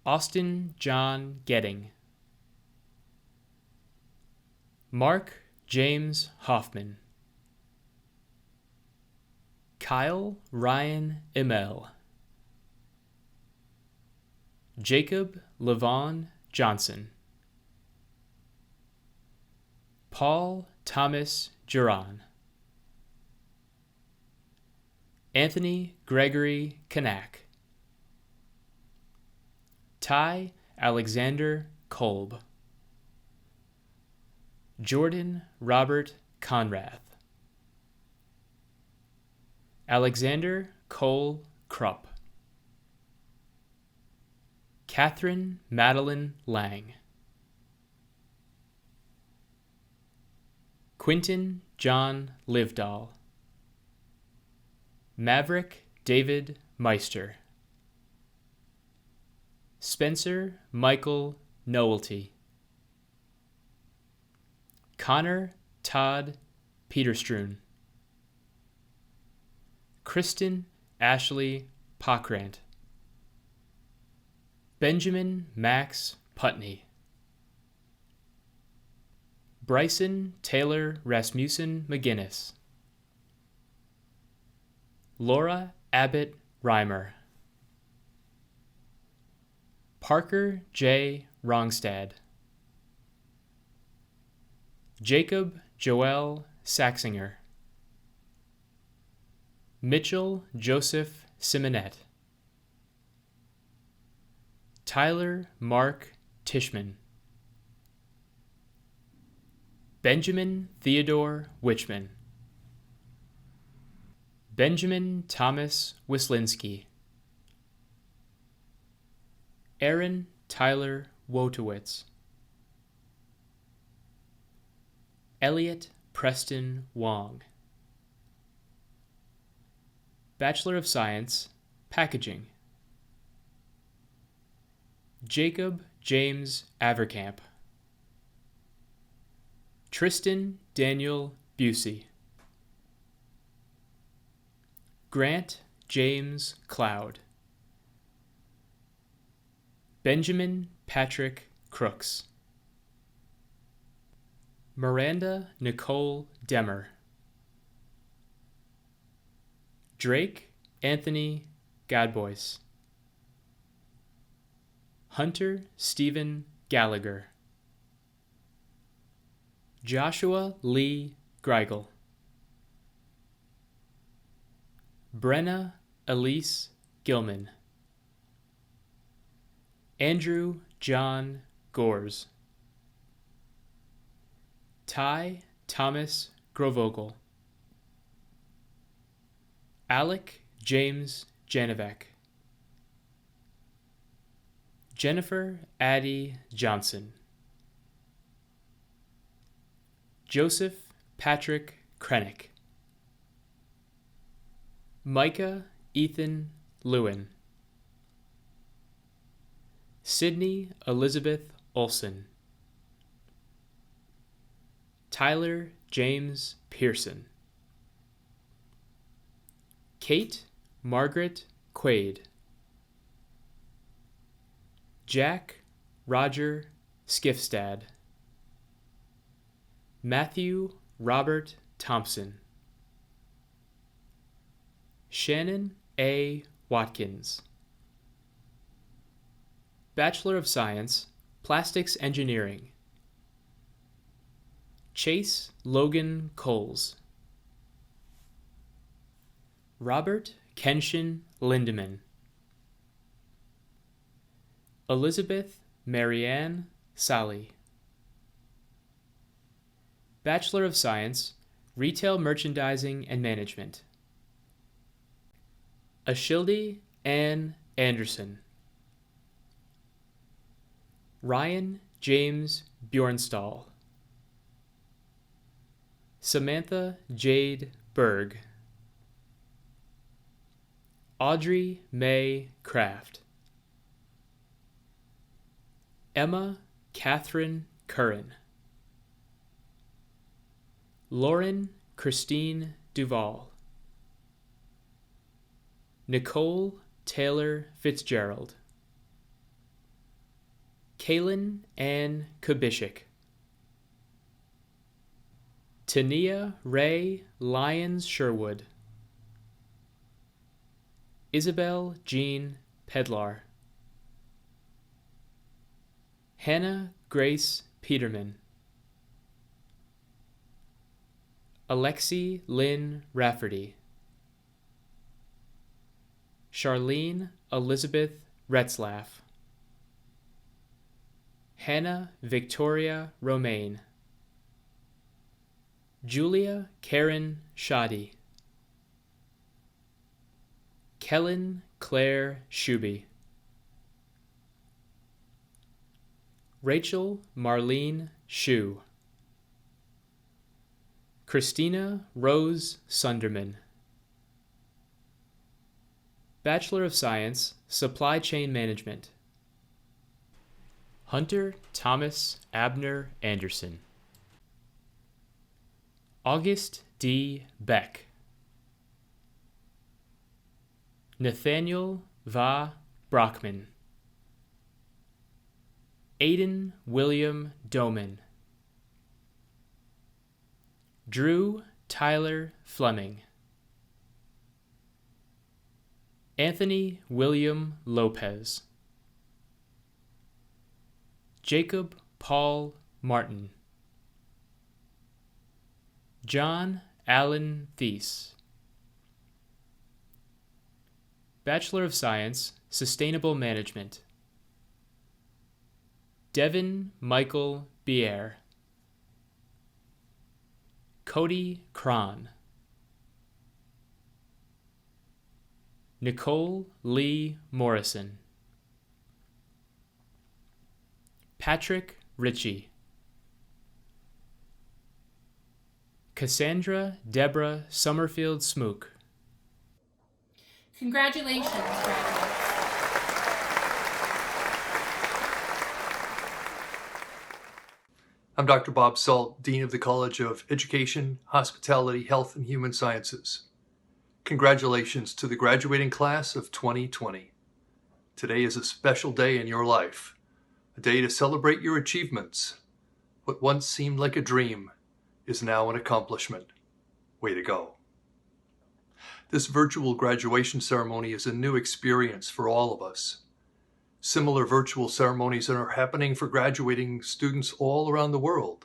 Austin John Getting, Mark James Hoffman, Kyle Ryan Emel, Jacob Levon Johnson, Paul Thomas Juran, Anthony Gregory Kanak, Ty Alexander Kolb, Jordan Robert Conrath, Alexander Cole Krupp, Catherine Madeline Lang, Quinton John Livedall, Maverick David Meister, Spencer Michael Noelty, Connor Todd Peterstrun, Kristen Ashley Pockrant, Benjamin Max Putney, Bryson Taylor Rasmussen McGinnis, Laura Abbott Reimer. Parker J. Rongstad. Jacob Joel Saxinger. Mitchell Joseph Simonet. Tyler Mark Tishman. Benjamin Theodore Wichman. Benjamin Thomas Wislinski. Aaron Tyler Wotowitz. Elliot Preston Wong. Bachelor of Science, Packaging. Jacob James Avercamp. Tristan Daniel Busey. Grant James Cloud. Benjamin Patrick Crooks. Miranda Nicole Demmer. Drake Anthony Godboys. Hunter Stephen Gallagher. Joshua Lee Greigel. Brenna Elise Gilman. Andrew John Gores. Ty Thomas Grovogel. Alec James Janovec. Jennifer Addie Johnson. Joseph Patrick Krennick. Micah Ethan Lewin. Sydney Elizabeth Olson. Tyler James Pearson. Kate Margaret Quaid. Jack Roger Skifstad. Matthew Robert Thompson. Shannon A. Watkins. Bachelor of Science, Plastics Engineering. Chase Logan Coles. Robert Kenshin Lindeman. Elizabeth Marianne Sally. Bachelor of Science, Retail Merchandising and Management. Ashilde Ann Anderson. Ryan James Bjornstall. Samantha Jade Berg. Audrey May Kraft. Emma Catherine Curran. Lauren Christine Duval. Nicole Taylor Fitzgerald. Kaylin Ann Kubishik. Tania Ray Lyons Sherwood. Isabel Jean Pedlar. Hannah Grace Peterman. Alexi Lynn Rafferty. Charlene Elizabeth Retzlaff. Hannah Victoria Romaine. Julia Karen Shoddy. Kellen Claire Shuby. Rachel Marlene Shue. Christina Rose Sunderman. Bachelor of Science, Supply Chain Management. Hunter Thomas Abner Anderson. August D. Beck. Nathaniel Va Brockman. Aiden William Doman. Drew Tyler Fleming. Anthony William Lopez, Jacob Paul Martin, John Allen Thies, Bachelor of Science, Sustainable Management, Devin Michael Bier, Cody Cron, Nicole Lee Morrison, Patrick Ritchie, Cassandra Deborah Summerfield Smook, Congratulations, graduates. I'm Dr. Bob Salt, Dean of the College of Education, Hospitality, Health, and Human Sciences. Congratulations to the graduating class of 2020. Today is a special day in your life, a day to celebrate your achievements. What once seemed like a dream is now an accomplishment. Way to go. This virtual graduation ceremony is a new experience for all of us. Similar virtual ceremonies are happening for graduating students all around the world.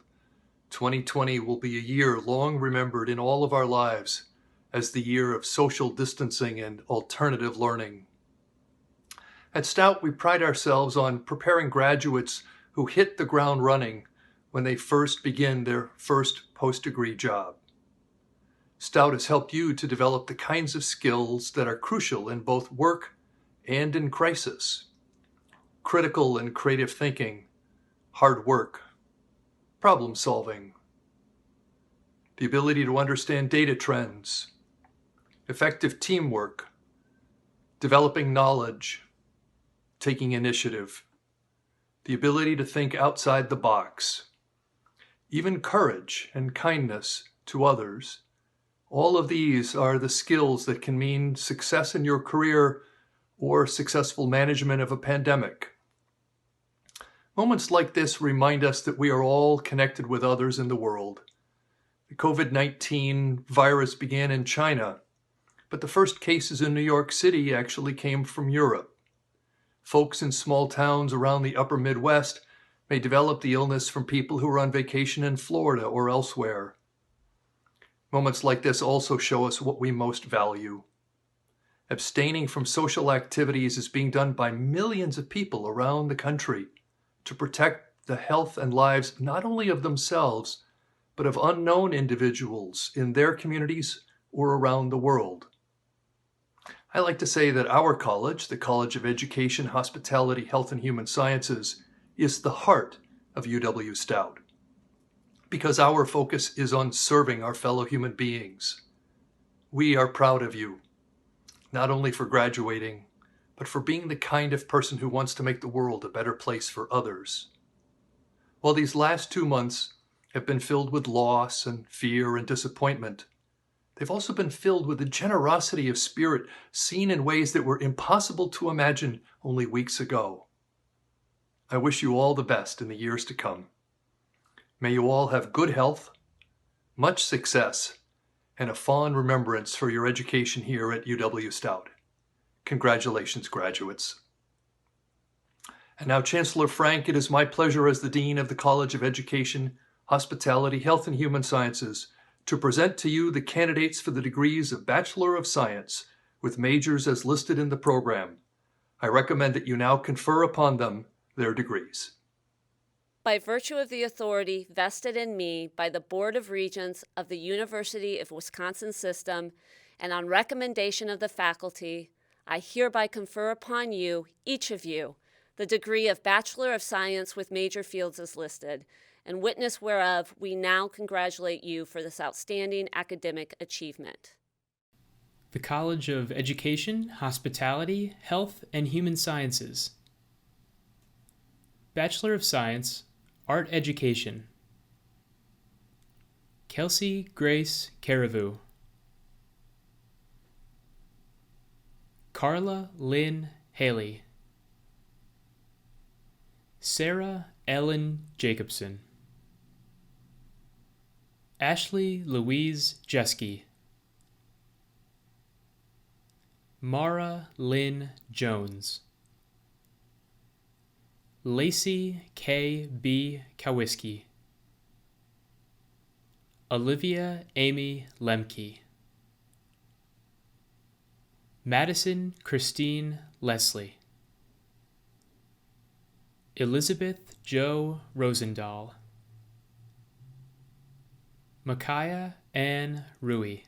2020 will be a year long remembered in all of our lives as the year of social distancing and alternative learning. At Stout, we pride ourselves on preparing graduates who hit the ground running when they first begin their first post-degree job. Stout has helped you to develop the kinds of skills that are crucial in both work and in crisis. Critical and creative thinking, hard work, problem solving, the ability to understand data trends, effective teamwork, developing knowledge, taking initiative, the ability to think outside the box, even courage and kindness to others. All of these are the skills that can mean success in your career or successful management of a pandemic. Moments like this remind us that we are all connected with others in the world. The COVID-19 virus began in China, but the first cases in New York City actually came from Europe. Folks in small towns around the upper Midwest may develop the illness from people who are on vacation in Florida or elsewhere. Moments like this also show us what we most value. Abstaining from social activities is being done by millions of people around the country to protect the health and lives not only of themselves, but of unknown individuals in their communities or around the world. I like to say that our college, the College of Education, Hospitality, Health, and Human Sciences, is the heart of UW-Stout, because our focus is on serving our fellow human beings. We are proud of you, not only for graduating, but for being the kind of person who wants to make the world a better place for others. While these last 2 months have been filled with loss and fear and disappointment, they've also been filled with the generosity of spirit seen in ways that were impossible to imagine only weeks ago. I wish you all the best in the years to come. May you all have good health, much success, and a fond remembrance for your education here at UW-Stout. Congratulations, graduates. And now, Chancellor Frank, it is my pleasure as the Dean of the College of Education, Hospitality, Health, and Human Sciences to present to you the candidates for the degrees of Bachelor of Science with majors as listed in the program. I recommend that you now confer upon them their degrees. By virtue of the authority vested in me by the Board of Regents of the University of Wisconsin System and on recommendation of the faculty, I hereby confer upon you, each of you, the degree of Bachelor of Science with major fields as listed, and witness whereof we now congratulate you for this outstanding academic achievement. The College of Education, Hospitality, Health, and Human Sciences. Bachelor of Science, Art Education. Kelsey Grace Carriveau. Carla Lynn Haley. Sarah Ellen Jacobson. Ashley Louise Jeske. Mara Lynn Jones. Lacey K. B. Kowiski. Olivia Amy Lemke. Madison Christine Leslie. Elizabeth Jo Rosendahl. Micaiah Ann Rui.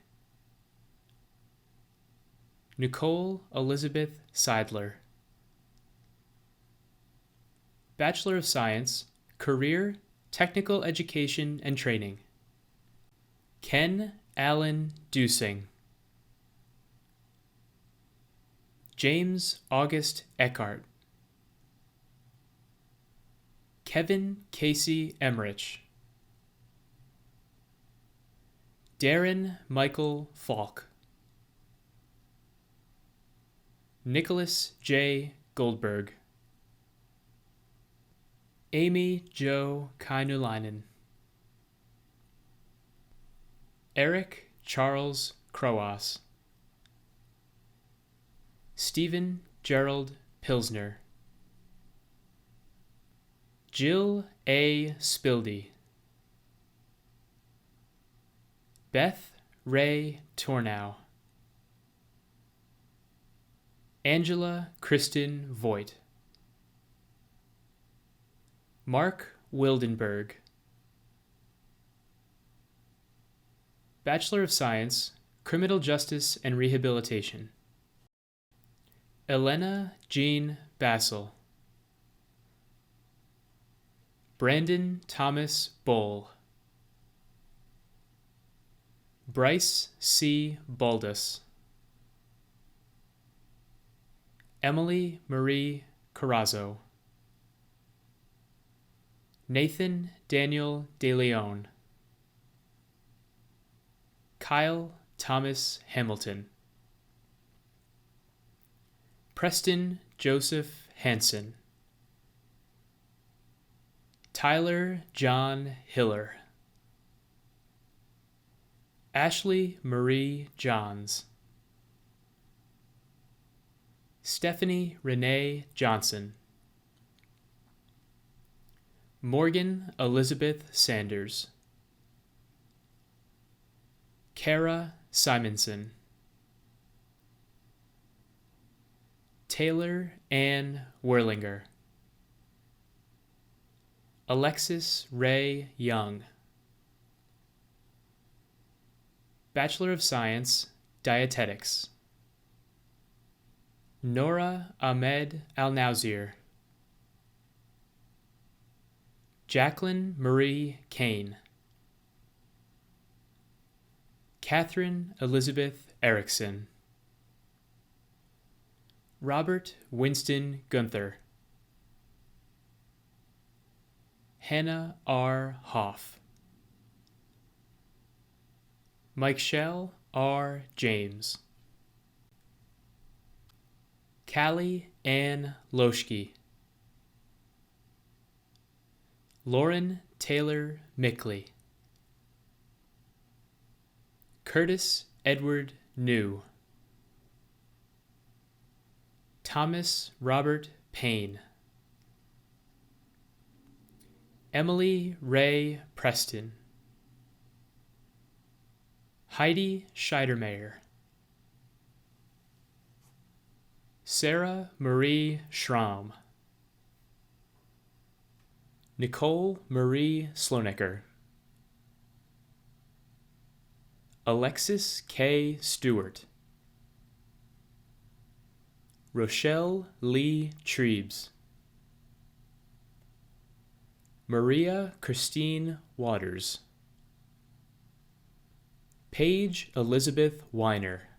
Nicole Elizabeth Seidler. Bachelor of Science, Career, Technical Education and Training. Ken Allen Dusing. James August Eckhart. Kevin Casey Emmerich. Darren Michael Falk. Nicholas J. Goldberg. Amy Jo Kainulainen. Eric Charles Croas. Stephen Gerald Pilsner. Jill A. Spildy. Beth Ray Tornow. Angela Kristen Voigt. Mark Wildenberg. Bachelor of Science, Criminal Justice and Rehabilitation. Elena Jean Bassel. Brandon Thomas Bowl. Bryce C. Baldus. Emily Marie Carrazzo. Nathan Daniel De Leon. Kyle Thomas Hamilton. Preston Joseph Hansen. Tyler John Hiller. Ashley Marie Johns. Stephanie Renee Johnson. Morgan Elizabeth Sanders. Kara Simonson. Taylor Ann Werlinger. Alexis Ray Young. Bachelor of Science, Dietetics. Nora Ahmed Al-Nawzir. Jacqueline Marie Kane. Catherine Elizabeth Erickson. Robert Winston Gunther. Hannah R. Hoff. Mike Shell R. James. Callie Ann Loschke. Lauren Taylor Mickley. Curtis Edward New. Thomas Robert Payne. Emily Ray Preston. Heidi Scheidermayer. Sarah Marie Schramm. Nicole Marie Slonecker. Alexis K. Stewart. Rochelle Lee Trebes. Maria Christine Waters. Paige Elizabeth Weiner.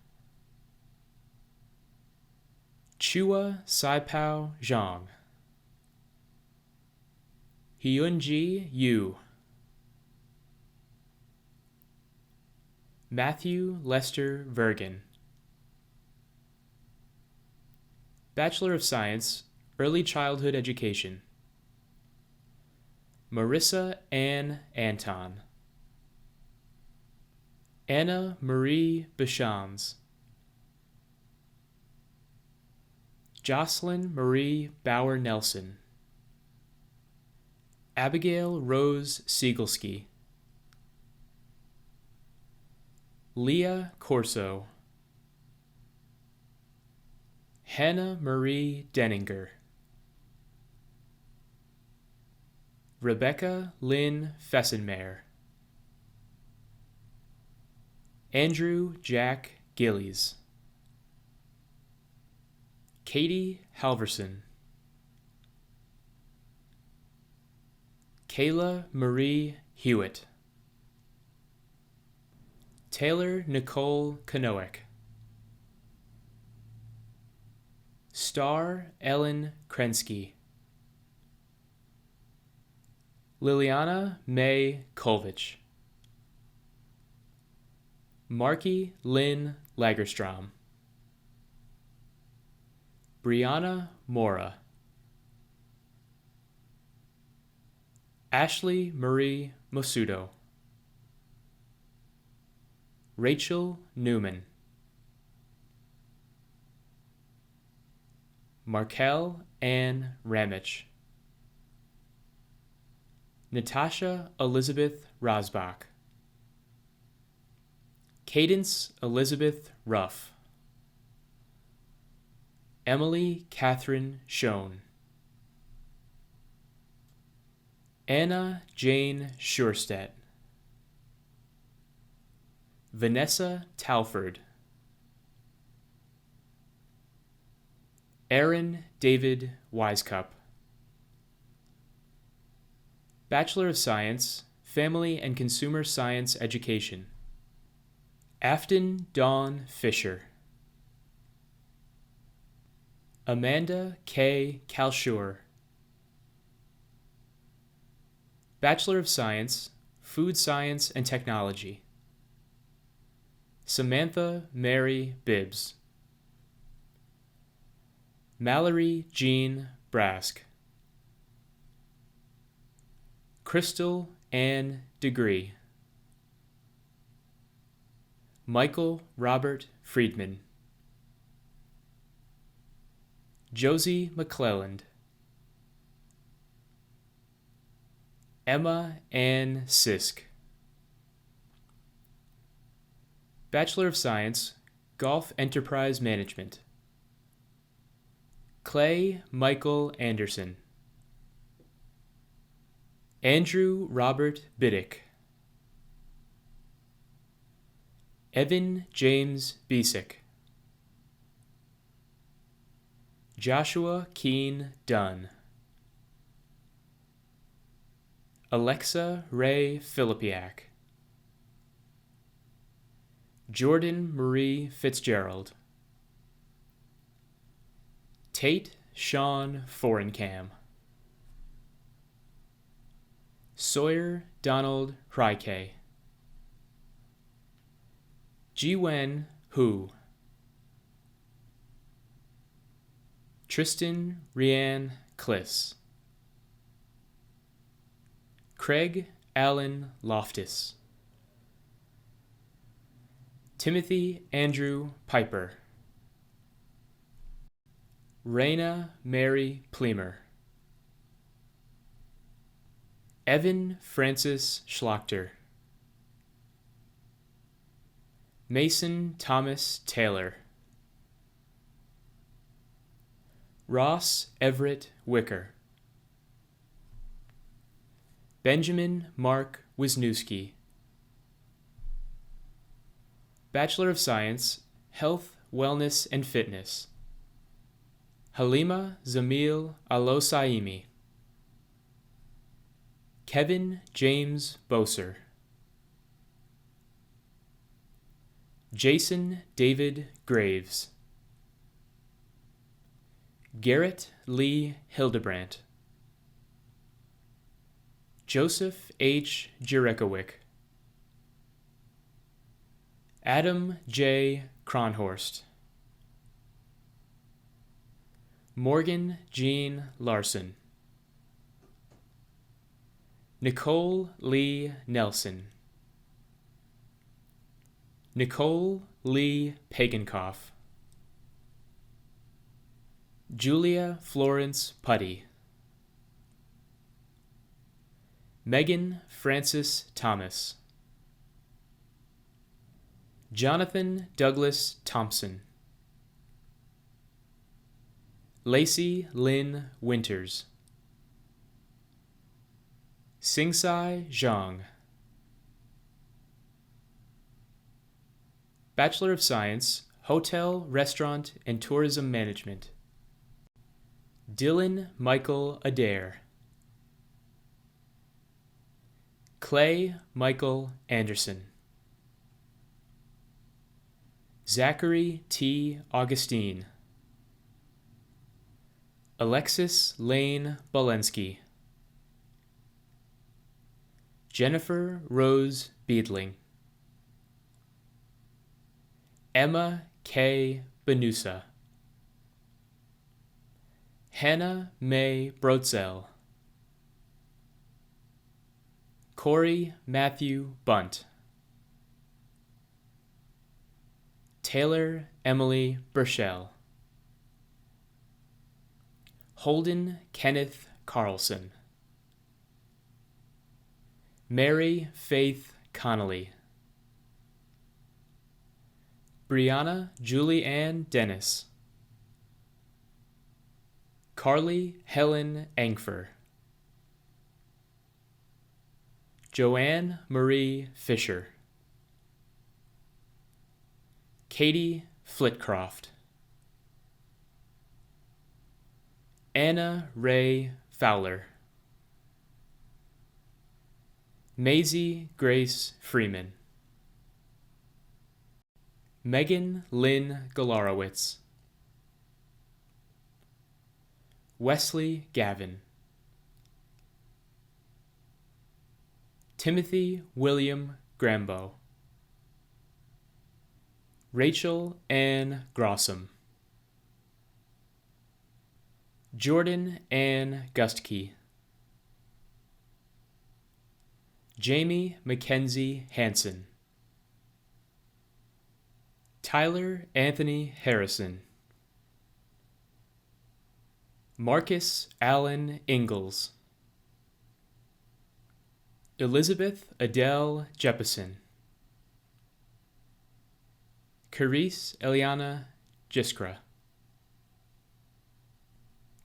Chua Saipao Zhang. Hyunji Yu. Matthew Lester Vergen. Bachelor of Science, Early Childhood Education. Marissa Ann Anton. Anna Marie Bichans. Jocelyn Marie Bauer Nelson, Abigail Rose Siegelski, Leah Corso, Hannah Marie Denninger, Rebecca Lynn Fessenmeyer, Andrew Jack Gillies, Katie Halverson, Kayla Marie Hewitt, Taylor Nicole Kanoic, Star Ellen Krensky, Liliana May Kolvich, Marky Lynn Lagerstrom, Brianna Mora, Ashley Marie Mosudo, Rachel Newman, Markel Ann Ramich, Natasha Elizabeth Rosbach, Cadence Elizabeth Ruff, Emily Catherine Schoen, Anna Jane Schurstedt, Vanessa Talford, Aaron David Wisecup, Bachelor of Science, Family and Consumer Science Education, Afton Dawn Fisher, Amanda K. Kalshur, Bachelor of Science, Food Science and Technology, Samantha Mary Bibbs, Mallory Jean Brask, Crystal Ann Degree, Michael Robert Friedman, Josie McClelland, Emma Ann Sisk, Bachelor of Science, Golf Enterprise Management, Clay Michael Anderson, Andrew Robert Biddick, Evan James Bisick, Joshua Keen Dunn, Alexa Ray Filipiak, Jordan Marie Fitzgerald, Tate Sean Forencam, Sawyer Donald Hryke, Jiwen Hu, Tristan Rianne Kliss, Craig Allen Loftus, Timothy Andrew Piper, Rena Mary Pleamer, Evan Francis Schlachter, Mason Thomas Taylor, Ross Everett Wicker, Benjamin Mark Wisniewski, Bachelor of Science, Health, Wellness, and Fitness, Halima Zamil Alosaimi, Kevin James Boser, Jason David Graves, Garrett Lee Hildebrandt, Joseph H. Jurekowick, Adam J. Kronhorst, Morgan Jean Larson, Nicole Lee Nelson, Nicole Lee Pagankoff, Julia Florence Putty, Megan Francis Thomas, Jonathan Douglas Thompson, Lacey Lynn Winters, Singsai Zhang. Bachelor of Science, Hotel, Restaurant, and Tourism Management. Dylan Michael Adair, Clay Michael Anderson, Zachary T. Augustine, Alexis Lane Bolensky, Jennifer Rose Beedling, Emma K. Benusa, Hannah May Brotzel, Corey Matthew Bunt, Taylor Emily Burchell, Holden Kenneth Carlson, Mary Faith Connolly, Brianna Julie Ann Dennis, Carly Helen Angfer, Joanne Marie Fisher, Katie Flitcroft, Anna Ray Fowler, Maisie Grace Freeman, Megan Lynn Galarowitz, Wesley Gavin, Timothy William Grambo, Rachel Ann Grossum, Jordan Ann Gustke, Jamie Mackenzie Hansen, Tyler Anthony Harrison, Marcus Allen Ingalls, Elizabeth Adele Jeppesen, Carice Eliana Jiskra,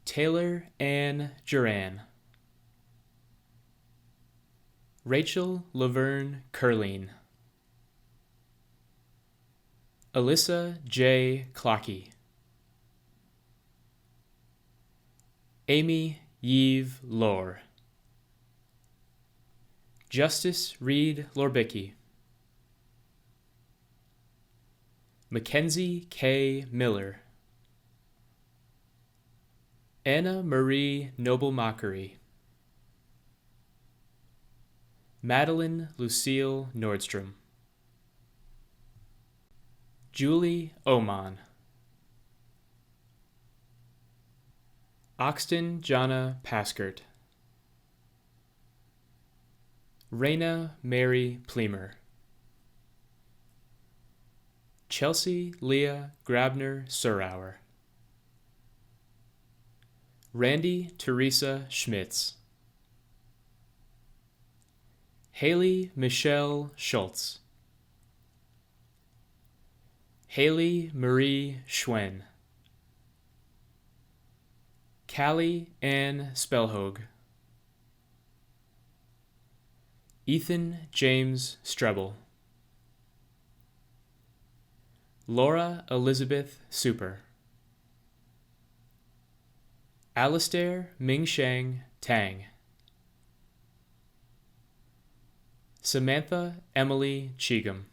Taylor Ann Duran, Rachel Laverne Curleen, Alyssa J. Clockey, Amy Yves Lore, Justice Reed Lorbicki, Mackenzie K. Miller, Anna Marie Noble-Mockery, Madeline Lucille Nordstrom, Julie Oman, Oxton Jana Paskert, Rena Mary Pleamer, Chelsea Leah Grabner Surauer, Randy Teresa Schmitz, Haley Michelle Schultz, Haley Marie Schwen, Callie Ann Spellhogue, Ethan James Strebel, Laura Elizabeth Super, Alistair Mingshang Tang, Samantha Emily Cheatham,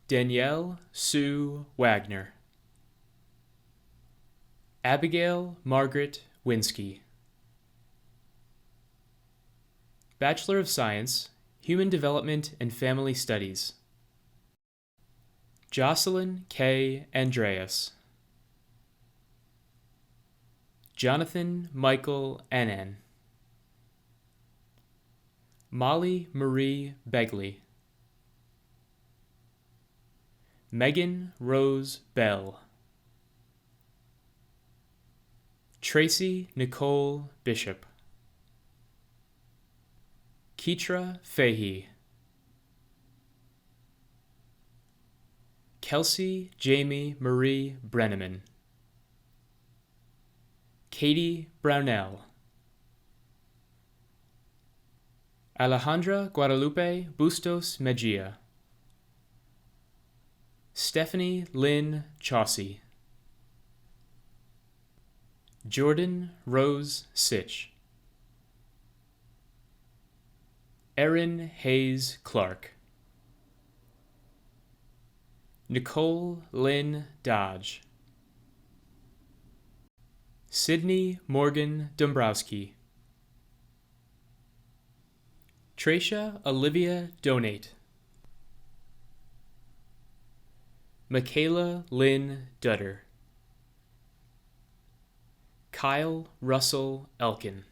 Danielle Sue Wagner, Abigail Margaret Winsky. Bachelor of Science, Human Development and Family Studies. Jocelyn K. Andreas, Jonathan Michael Annan, Molly Marie Begley, Megan Rose Bell, Tracy Nicole Bishop, Keitra Fahey, Kelsey Jamie Marie Brenneman, Katie Brownell, Alejandra Guadalupe Bustos Mejia, Stephanie Lynn Chaucy, Jordan Rose Sitch, Erin Hayes Clark, Nicole Lynn Dodge, Sydney Morgan Dombrowski, Tracia Olivia Donate, Michaela Lynn Dutter, Kyle Russell Elkin,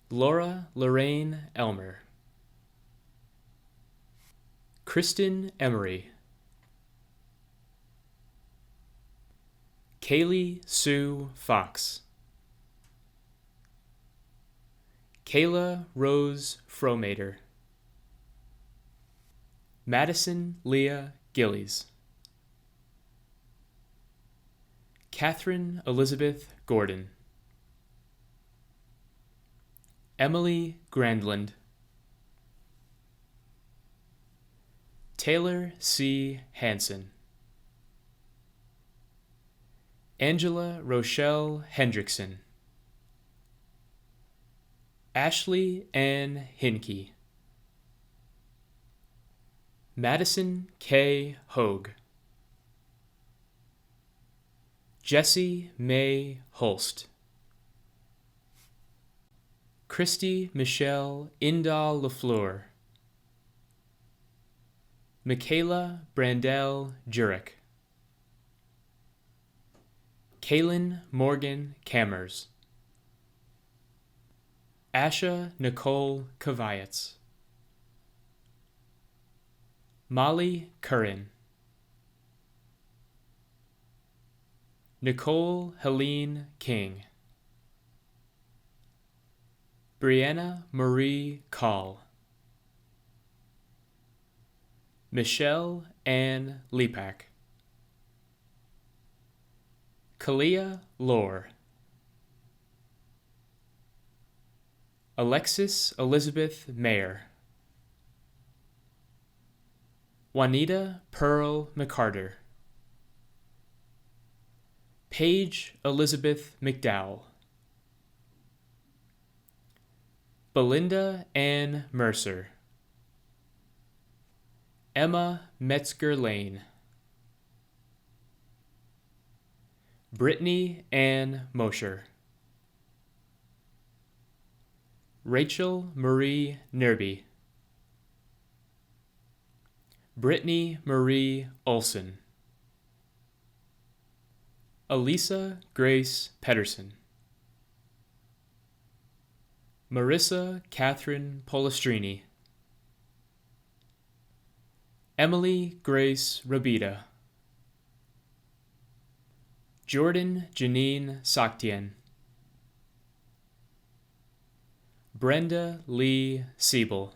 Laura Lorraine Elmer, Kristen Emery, Kaylee Sue Fox, Kayla Rose Fromater, Madison Leah Gillies, Catherine Elizabeth Gordon, Emily Grandland, Taylor C. Hansen, Angela Rochelle Hendrickson, Ashley Ann Hinkey, Madison K. Hogue, Jessie May Holst, Christy Michelle Indall LaFleur, Michaela Brandell Jurek, Kaylin Morgan Cammers, Asha Nicole Kavayets, Molly Curran, Nicole Helene King, Brianna Marie Call, Michelle Ann Lepak, Kalia Lore, Alexis Elizabeth Mayer, Juanita Pearl McCarter, Paige Elizabeth McDowell, Belinda Ann Mercer, Emma Metzger Lane, Brittany Ann Mosher, Rachel Marie Nerby, Brittany Marie Olson, Elisa Grace Pedersen, Marissa Catherine Polistrini, Emily Grace Rabida, Jordan Janine Saktian, Brenda Lee Siebel,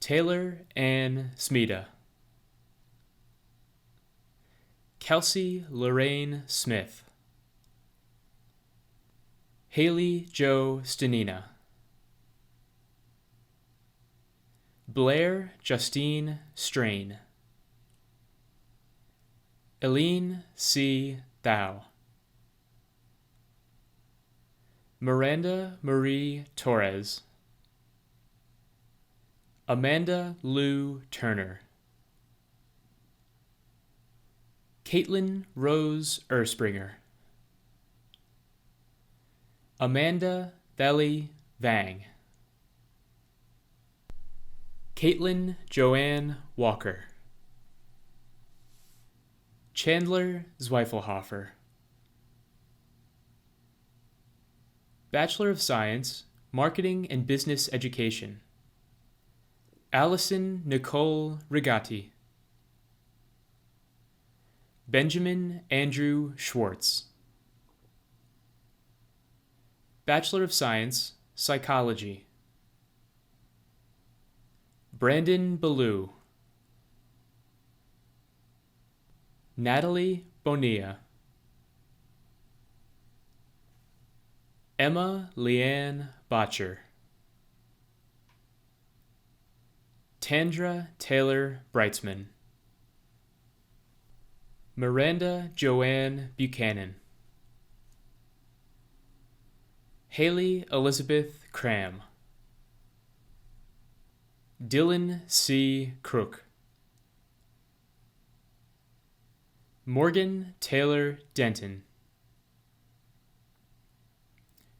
Taylor Ann Smeda, Kelsey Lorraine Smith, Haley Jo Stanina, Blair Justine Strain, Eileen C. Thou, Miranda Marie Torres, Amanda Lou Turner, Caitlin Rose Erspringer, Amanda Theli Vang, Caitlin Joanne Walker, Chandler Zweifelhofer, Bachelor of Science, Marketing and Business Education, Allison Nicole Rigatti, Benjamin Andrew Schwartz. Bachelor of Science, Psychology. Brandon Ballou. Natalie Bonilla. Emma Leanne Botcher. Tandra Taylor Brightsman. Miranda Joanne Buchanan. Haley Elizabeth Cram. Dylan C. Crook. Morgan Taylor Denton.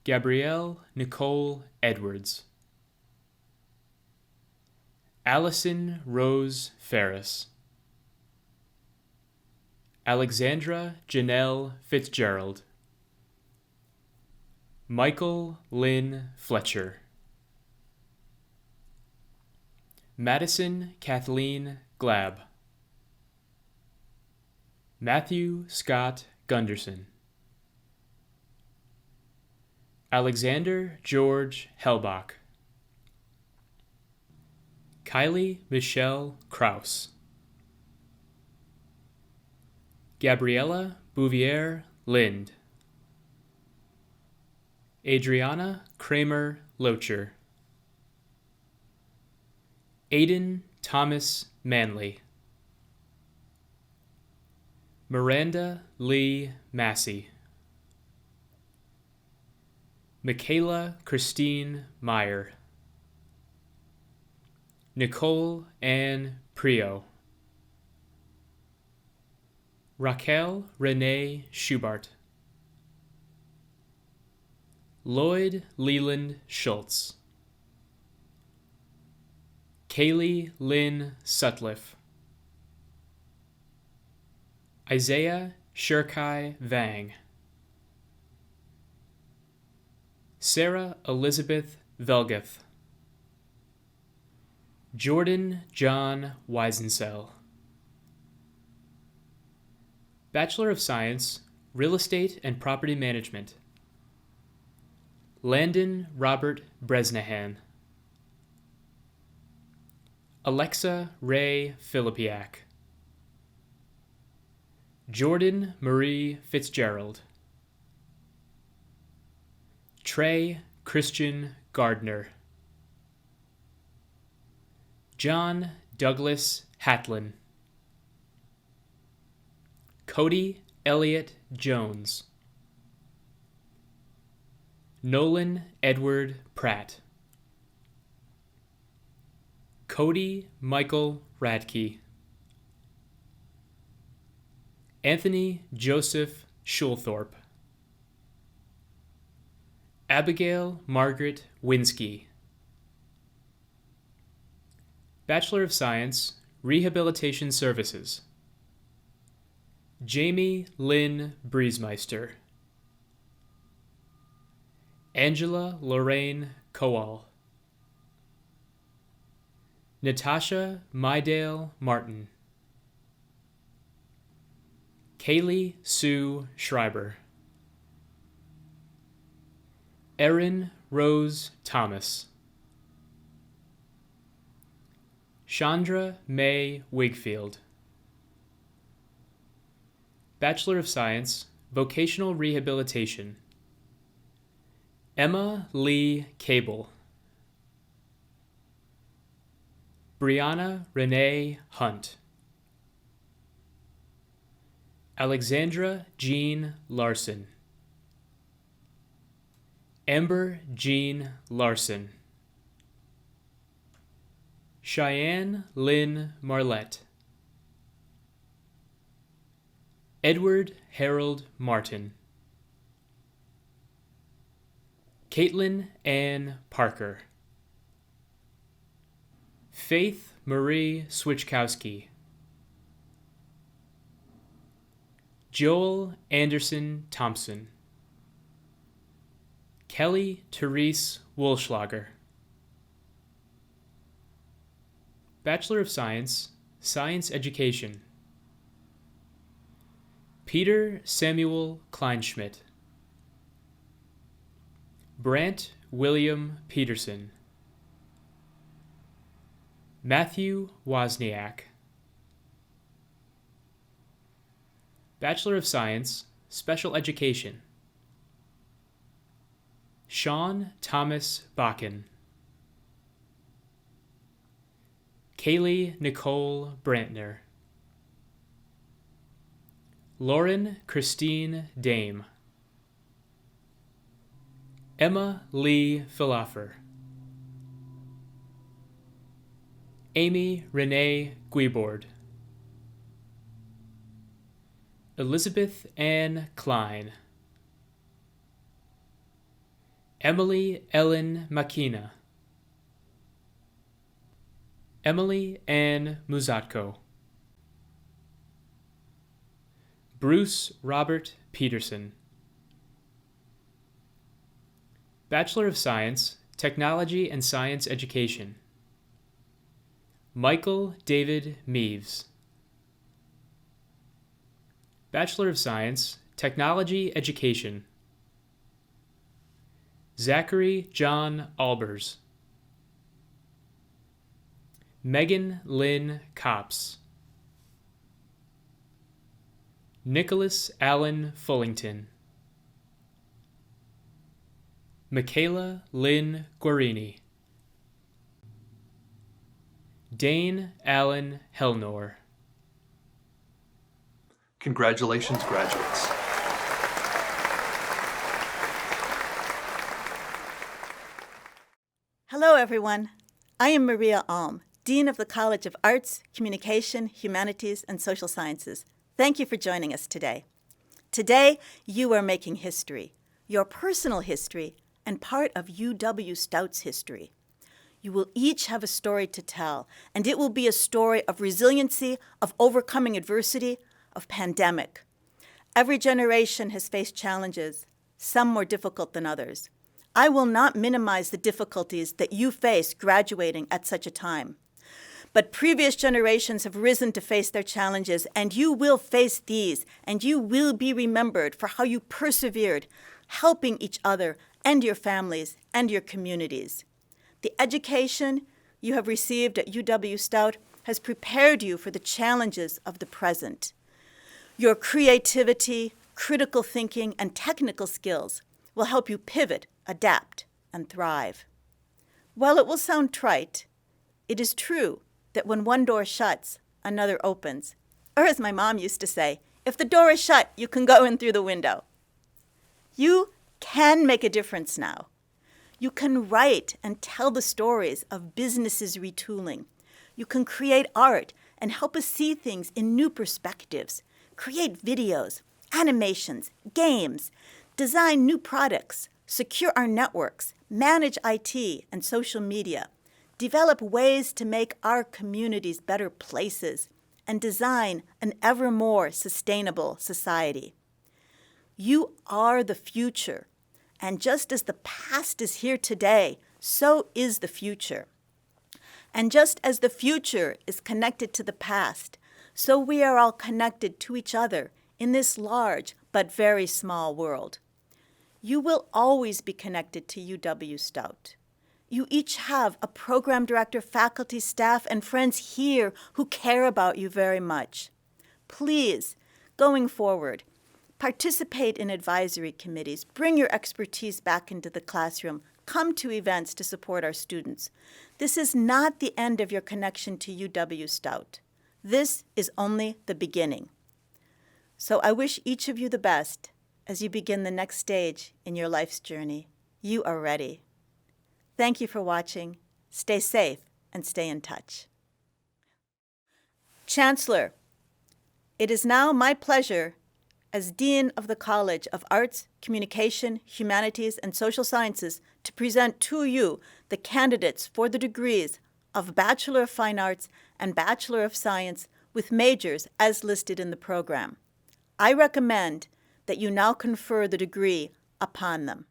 Gabrielle Nicole Edwards. Allison Rose Ferris. Alexandra Janelle Fitzgerald. Michael Lynn Fletcher. Madison Kathleen Glab. Matthew Scott Gunderson. Alexander George Hellbach. Kylie Michelle Kraus. Gabriella Bouvier Lind. Adriana Kramer Locher. Aiden Thomas Manley. Miranda Lee Massey. Michaela Christine Meyer. Nicole Ann Prio. Raquel Renee Schubart. Lloyd Leland Schultz. Kaylee Lynn Sutliff. Isaiah Shirkai Vang. Sarah Elizabeth Velgeth. Jordan John Weisensell. Bachelor of Science, Real Estate and Property Management. Landon Robert Bresnahan. Alexa Ray Filipiak. Jordan Marie Fitzgerald. Trey Christian Gardner. John Douglas Hatlin. Cody Elliott Jones. Nolan Edward Pratt. Cody Michael Radke. Anthony Joseph Schulthorpe. Abigail Margaret Winsky. Bachelor of Science, Rehabilitation Services. Jamie Lynn Briesmeister. Angela Lorraine Kowal. Natasha Mydale Martin. Kaylee Sue Schreiber. Erin Rose Thomas. Chandra May Wigfield. Bachelor of Science, Vocational Rehabilitation. Emma Lee Cable. Brianna Renee Hunt. Alexandra Jean Larson. Amber Jean Larson. Cheyenne Lynn Marlette. Edward Harold Martin. Caitlin Ann Parker. Faith Marie Switchkowski. Joel Anderson Thompson. Kelly Therese Wohlschlager. Bachelor of Science, Science Education. Peter Samuel Kleinschmidt, Brant William Peterson, Matthew Wozniak. Bachelor of Science, Special Education, Sean Thomas Bakken, Kaylee Nicole Brantner, Lauren Christine Dame, Emma Lee Philofer, Amy Renee Guibord, Elizabeth Ann Klein, Emily Ellen Makina, Emily Ann Muzatko, Bruce Robert Peterson. Bachelor of Science, Technology and Science Education, Michael David Meaves. Bachelor of Science, Technology Education, Zachary John Albers, Megan Lynn Copps, Nicholas Allen Fullington, Michaela Lynn Guarini, Dane Allen Hellnor. Congratulations, graduates. Hello, everyone. I am Maria Alm, Dean of the College of Arts, Communication, Humanities, and Social Sciences. Thank you for joining us today. Today, you are making history, your personal history, and part of UW-Stout's history. You will each have a story to tell, and it will be a story of resiliency, of overcoming adversity, of pandemic. Every generation has faced challenges, some more difficult than others. I will not minimize the difficulties that you face graduating at such a time. But previous generations have risen to face their challenges, and you will face these, and you will be remembered for how you persevered, helping each other and your families and your communities. The education you have received at UW-Stout has prepared you for the challenges of the present. Your creativity, critical thinking, and technical skills will help you pivot, adapt, and thrive. While it will sound trite, it is true that when one door shuts, another opens. Or as my mom used to say, if the door is shut, you can go in through the window. You can make a difference now. You can write and tell the stories of businesses retooling. You can create art and help us see things in new perspectives. Create videos, animations, games, design new products, secure our networks, manage IT and social media, develop ways to make our communities better places, and design an ever more sustainable society. You are the future, and just as the past is here today, so is the future. And just as the future is connected to the past, so we are all connected to each other in this large but very small world. You will always be connected to UW-Stout. You each have a program director, faculty, staff, and friends here who care about you very much. Please, going forward, participate in advisory committees, bring your expertise back into the classroom, come to events to support our students. This is not the end of your connection to UW-Stout. This is only the beginning. So I wish each of you the best as you begin the next stage in your life's journey. You are ready. Thank you for watching. Stay safe and stay in touch. Chancellor, it is now my pleasure as Dean of the College of Arts, Communication, Humanities, and Social Sciences to present to you the candidates for the degrees of Bachelor of Fine Arts and Bachelor of Science with majors as listed in the program. I recommend that you now confer the degree upon them.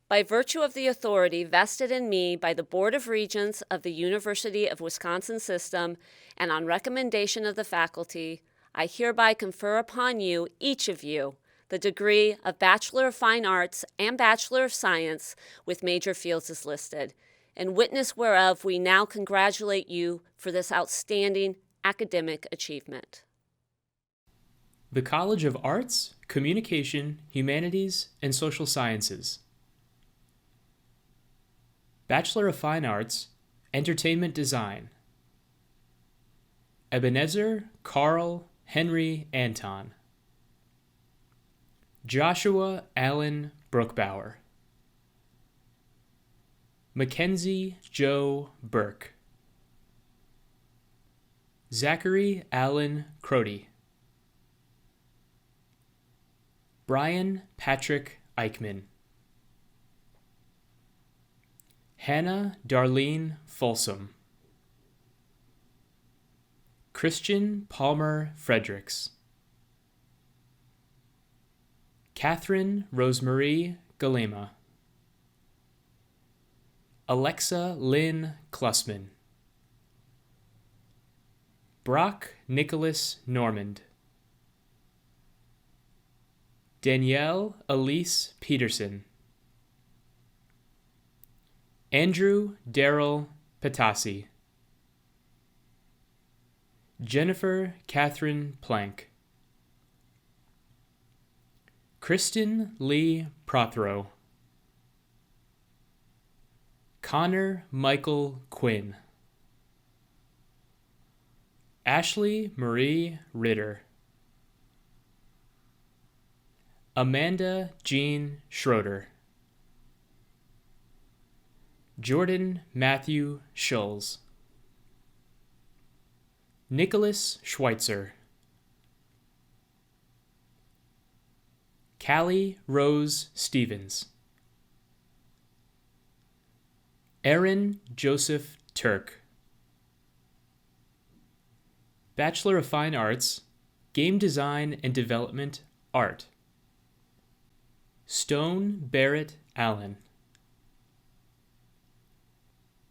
By virtue of the authority vested in me by the Board of Regents of the University of Wisconsin System and on recommendation of the faculty, I hereby confer upon you, each of you, the degree of Bachelor of Fine Arts and Bachelor of Science with major fields as listed, in witness whereof we now congratulate you for this outstanding academic achievement. The College of Arts, Communication, Humanities, and Social Sciences. Bachelor of Fine Arts, Entertainment Design. Ebenezer Carl Henry Anton. Joshua Allen Brookbauer. Mackenzie Joe Burke. Zachary Allen Crody. Brian Patrick Eichmann. Hannah Darlene Folsom. Christian Palmer Fredericks. Catherine Rosemarie Galema. Alexa Lynn Klussman. Brock Nicholas Normand. Danielle Elise Peterson. Andrew Darrell Patassi. Jennifer Catherine Plank. Kristen Lee Prothero. Connor Michael Quinn. Ashley Marie Ritter. Amanda Jean Schroeder. Jordan Matthew Schulz. Nicholas Schweitzer. Callie Rose Stevens. Aaron Joseph Turk. Bachelor of Fine Arts, Game Design and Development, Art. Stone Barrett Allen.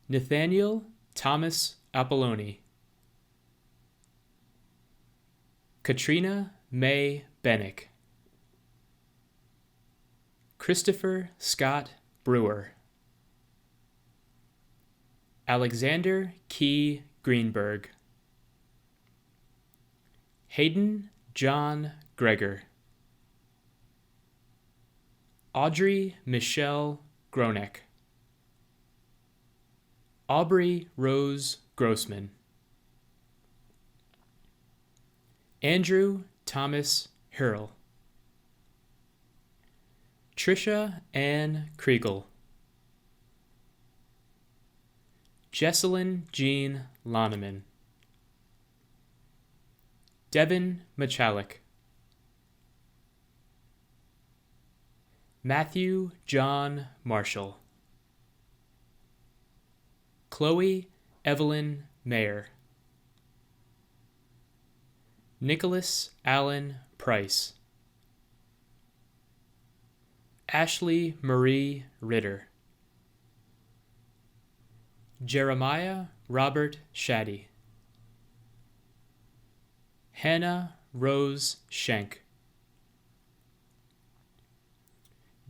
Nathaniel Thomas Apolloni. Katrina May Bennick. Christopher Scott Brewer. Alexander Key Greenberg. Hayden John Greger. Audrey Michelle Groneck. Aubrey Rose Grossman. Andrew Thomas Hurl. Trisha Ann Kriegel. Jesselyn Jean Loneman. Devin Machalik. Matthew John Marshall. Chloe Evelyn Mayer. Nicholas Allen Price. Ashley Marie Ritter. Jeremiah Robert Shaddy. Hannah Rose Schenk.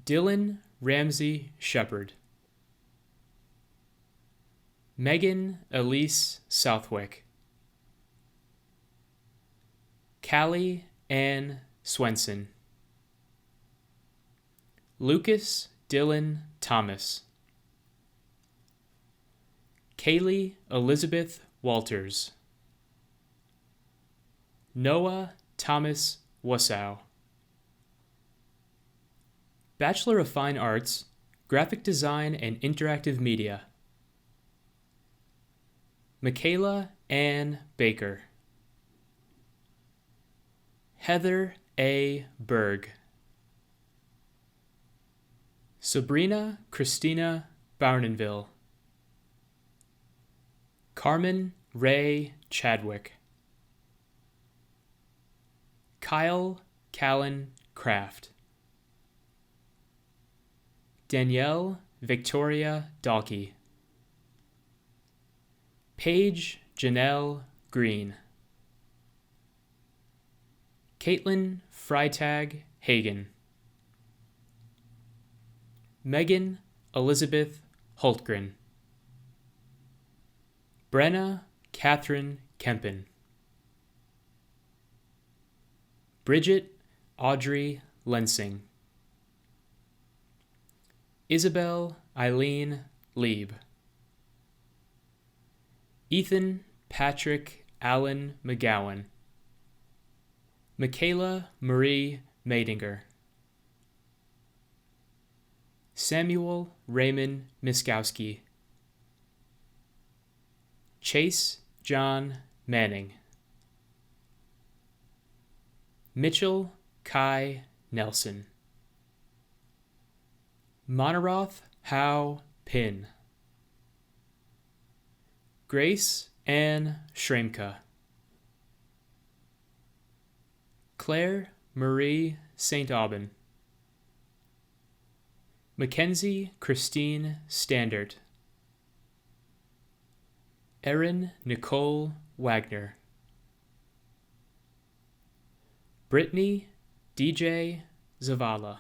Dylan Ramsey Shepard. Megan Elise Southwick. Callie Ann Swenson. Lucas Dylan Thomas. Kaylee Elizabeth Walters. Noah Thomas Wassow. Bachelor of Fine Arts, Graphic Design and Interactive Media. Michaela Ann Baker. Heather A. Berg. Sabrina Christina Barnenville. Carmen Ray Chadwick. Kyle Callan Kraft. Danielle Victoria Dalkey. Paige Janelle Green. Caitlin Freitag Hagen, Megan Elizabeth Holtgren, Brenna Catherine Kempen, Bridget Audrey Lensing, Isabel Eileen Lieb, Ethan Patrick Allen McGowan, Michaela Marie Madinger, Samuel Raymond Miskowski, Chase John Manning, Mitchell Kai Nelson, Monaroth Hao Pin, Grace Ann Schramka, Claire Marie St. Aubin, Mackenzie Christine Standard, Erin Nicole Wagner, Brittany DJ Zavala,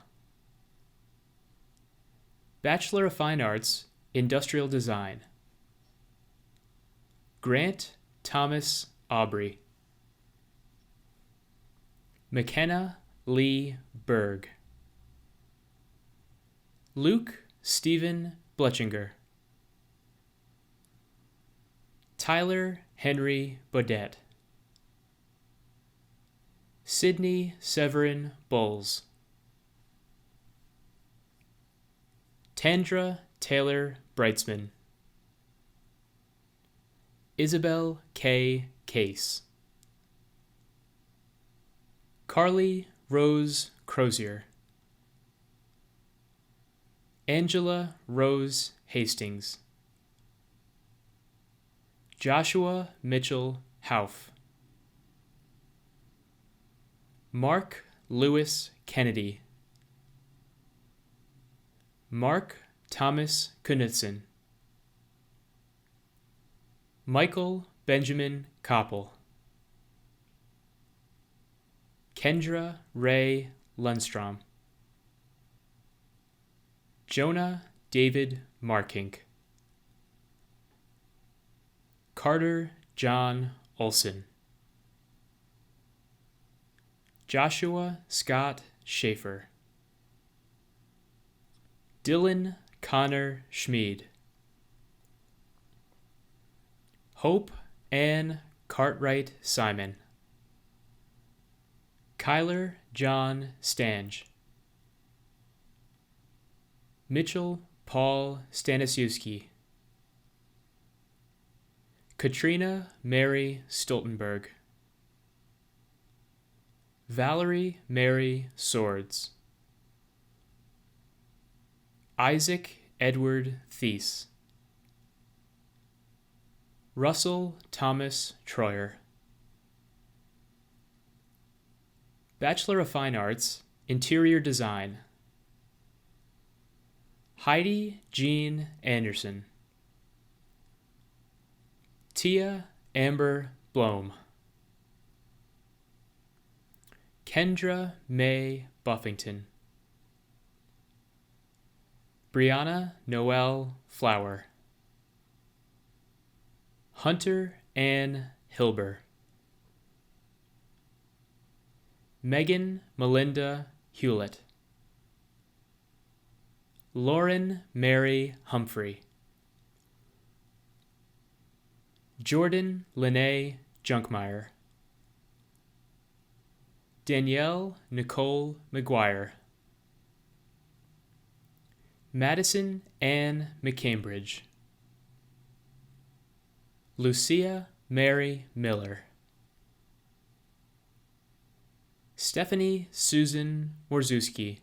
Bachelor of Fine Arts, Industrial Design, Grant Thomas Aubrey, McKenna Lee Berg, Luke Stephen Bletchinger, Tyler Henry Bodette, Sydney Severin Bowles, Tandra Taylor Breitzman, Isabel K. Case, Carly Rose Crozier, Angela Rose Hastings, Joshua Mitchell Hauff, Mark Lewis Kennedy, Mark Thomas Knudsen, Michael Benjamin Koppel, Kendra Ray Lundstrom, Jonah David Markink, Carter John Olson, Joshua Scott Schaefer, Dylan Connor Schmid, Hope Ann Cartwright Simon, Kyler John Stange, Mitchell Paul Stanisiewski, Katrina Mary Stoltenberg, Valerie Mary Swords, Isaac Edward Thies, Russell Thomas Troyer. Bachelor of Fine Arts, Interior Design, Heidi Jean Anderson, Tia Amber Blome, Kendra May Buffington, Brianna Noel Flower, Hunter Ann Hilber, Megan Melinda Hewlett, Lauren Mary Humphrey, Jordan Lene Junkmeyer, Danielle Nicole McGuire, Madison Ann McCambridge, Lucia Mary Miller, Stephanie Susan Morzewski,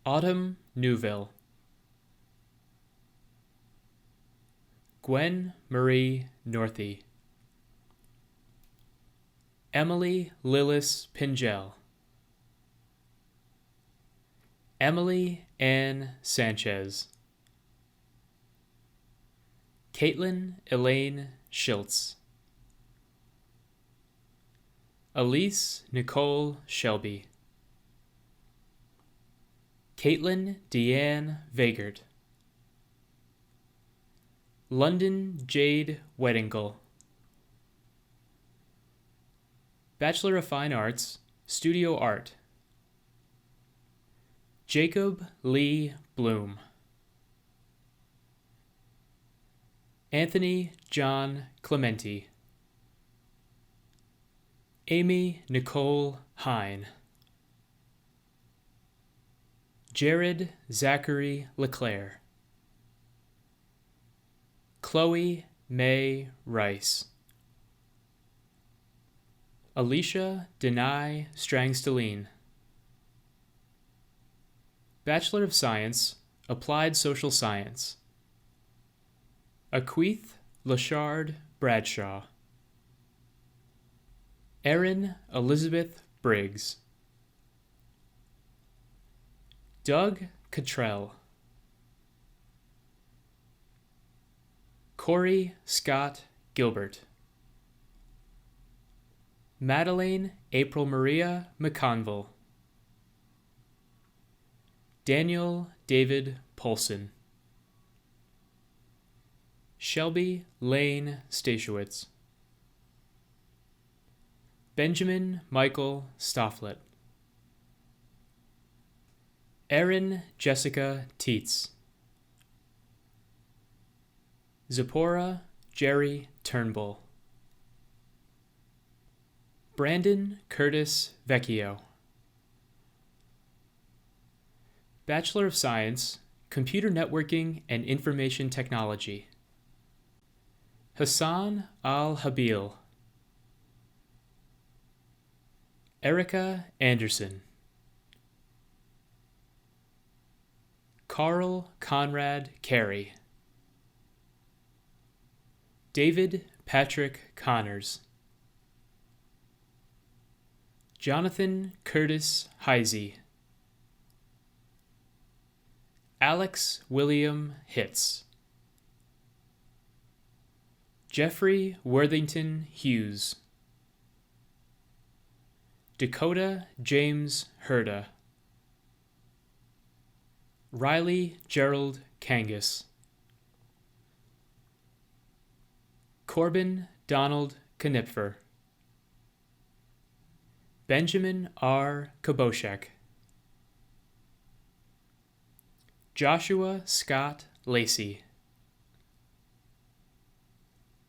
Autumn Newville, Gwen Marie Northey, Emily Lillis Pingel, Emily Ann Sanchez, Caitlin Elaine Schiltz, Elise Nicole Shelby, Caitlin Deanne Vagert, London Jade Weddingle, Bachelor of Fine Arts, Studio Art, Jacob Lee Bloom, Anthony John Clementi, Amy Nicole Hine, Jared Zachary LeClaire, Chloe May Rice, Alicia Denai Strangsteline, Bachelor of Science, Applied Social Science, Aquith Lashard Bradshaw, Erin Elizabeth Briggs, Doug Cottrell, Corey Scott Gilbert, Madeline April Maria McConville, Daniel David Polson, Shelby Lane Stasiewicz, Benjamin Michael Stofflet, Erin Jessica Tietz, Zipporah Jerry Turnbull, Brandon Curtis Vecchio, Bachelor of Science, Computer Networking and Information Technology, Hassan Al-Habil, Erica Anderson, Carl Conrad Carey, David Patrick Connors, Jonathan Curtis Heisey, Alex William Hitz, Jeffrey Worthington Hughes, Dakota James Herda, Riley Gerald Kangas, Corbin Donald Knipfer, Benjamin R. Koboshek, Joshua Scott Lacey,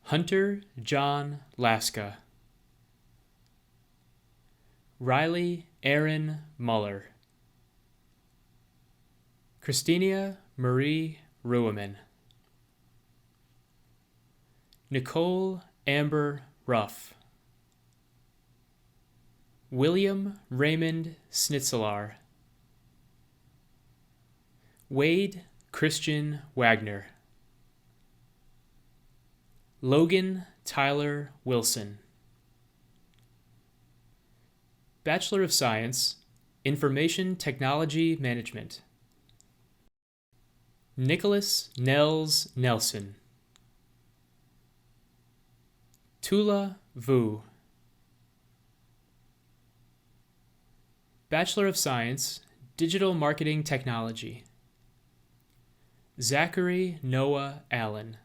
Hunter John Laska, Riley Aaron Muller, Christina Marie Rueman, Nicole Amber Ruff, William Raymond Snitzelar, Wade Christian Wagner, Logan Tyler Wilson, Bachelor of Science, Information Technology Management, Nicholas Nels Nelson, Tula Vu, Bachelor of Science, Digital Marketing Technology, Zachary Noah Allen,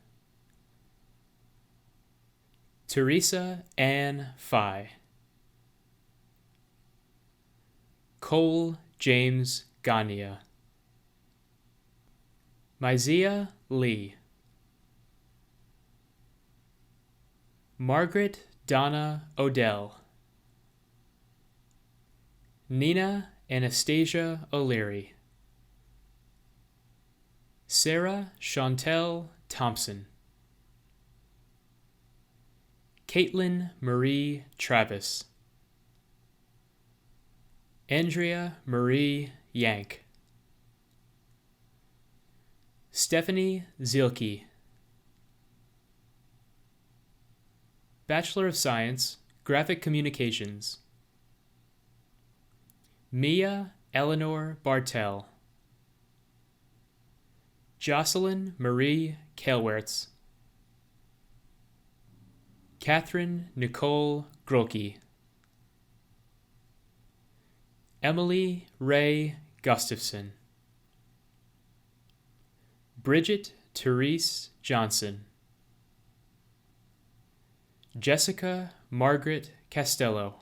Teresa Ann Fye, Cole James Gania, Myzia Lee, Margaret Donna Odell, Nina Anastasia O'Leary, Sarah Chantel Thompson, Caitlin Marie Travis, Andrea Marie Yank, Stephanie Zielke, Bachelor of Science, Graphic Communications, Mia Eleanor Bartel, Jocelyn Marie Kelwertz, Catherine Nicole Grolke, Emily Ray Gustafson, Bridget Therese Johnson, Jessica Margaret Castello,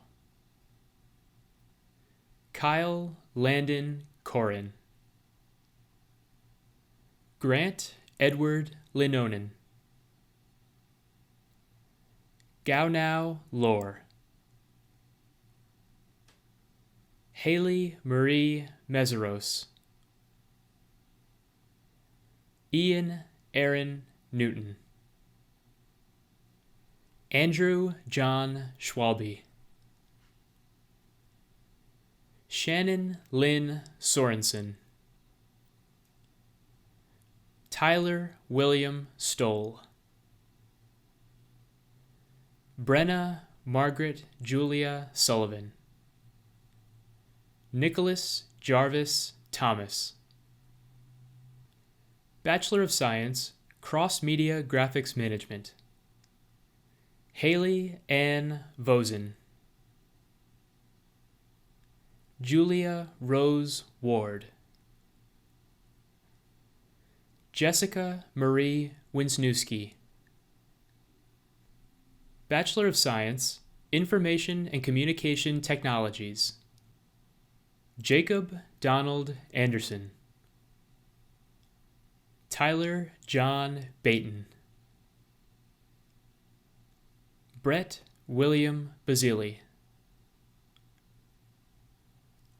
Kyle Landon Corin, Grant Edward Linonen, Gaunau Lore, Haley Marie Meseros, Ian Aaron Newton, Andrew John Schwalbe, Shannon Lynn Sorensen, Tyler William Stoll, Brenna Margaret Julia Sullivan, Nicholas Jarvis Thomas, Bachelor of Science, Cross-Media Graphics Management, Haley Ann Vosen, Julia Rose Ward, Jessica Marie Winsniewski, Bachelor of Science, Information and Communication Technologies, Jacob Donald Anderson, Tyler John Baton, Brett William Basili,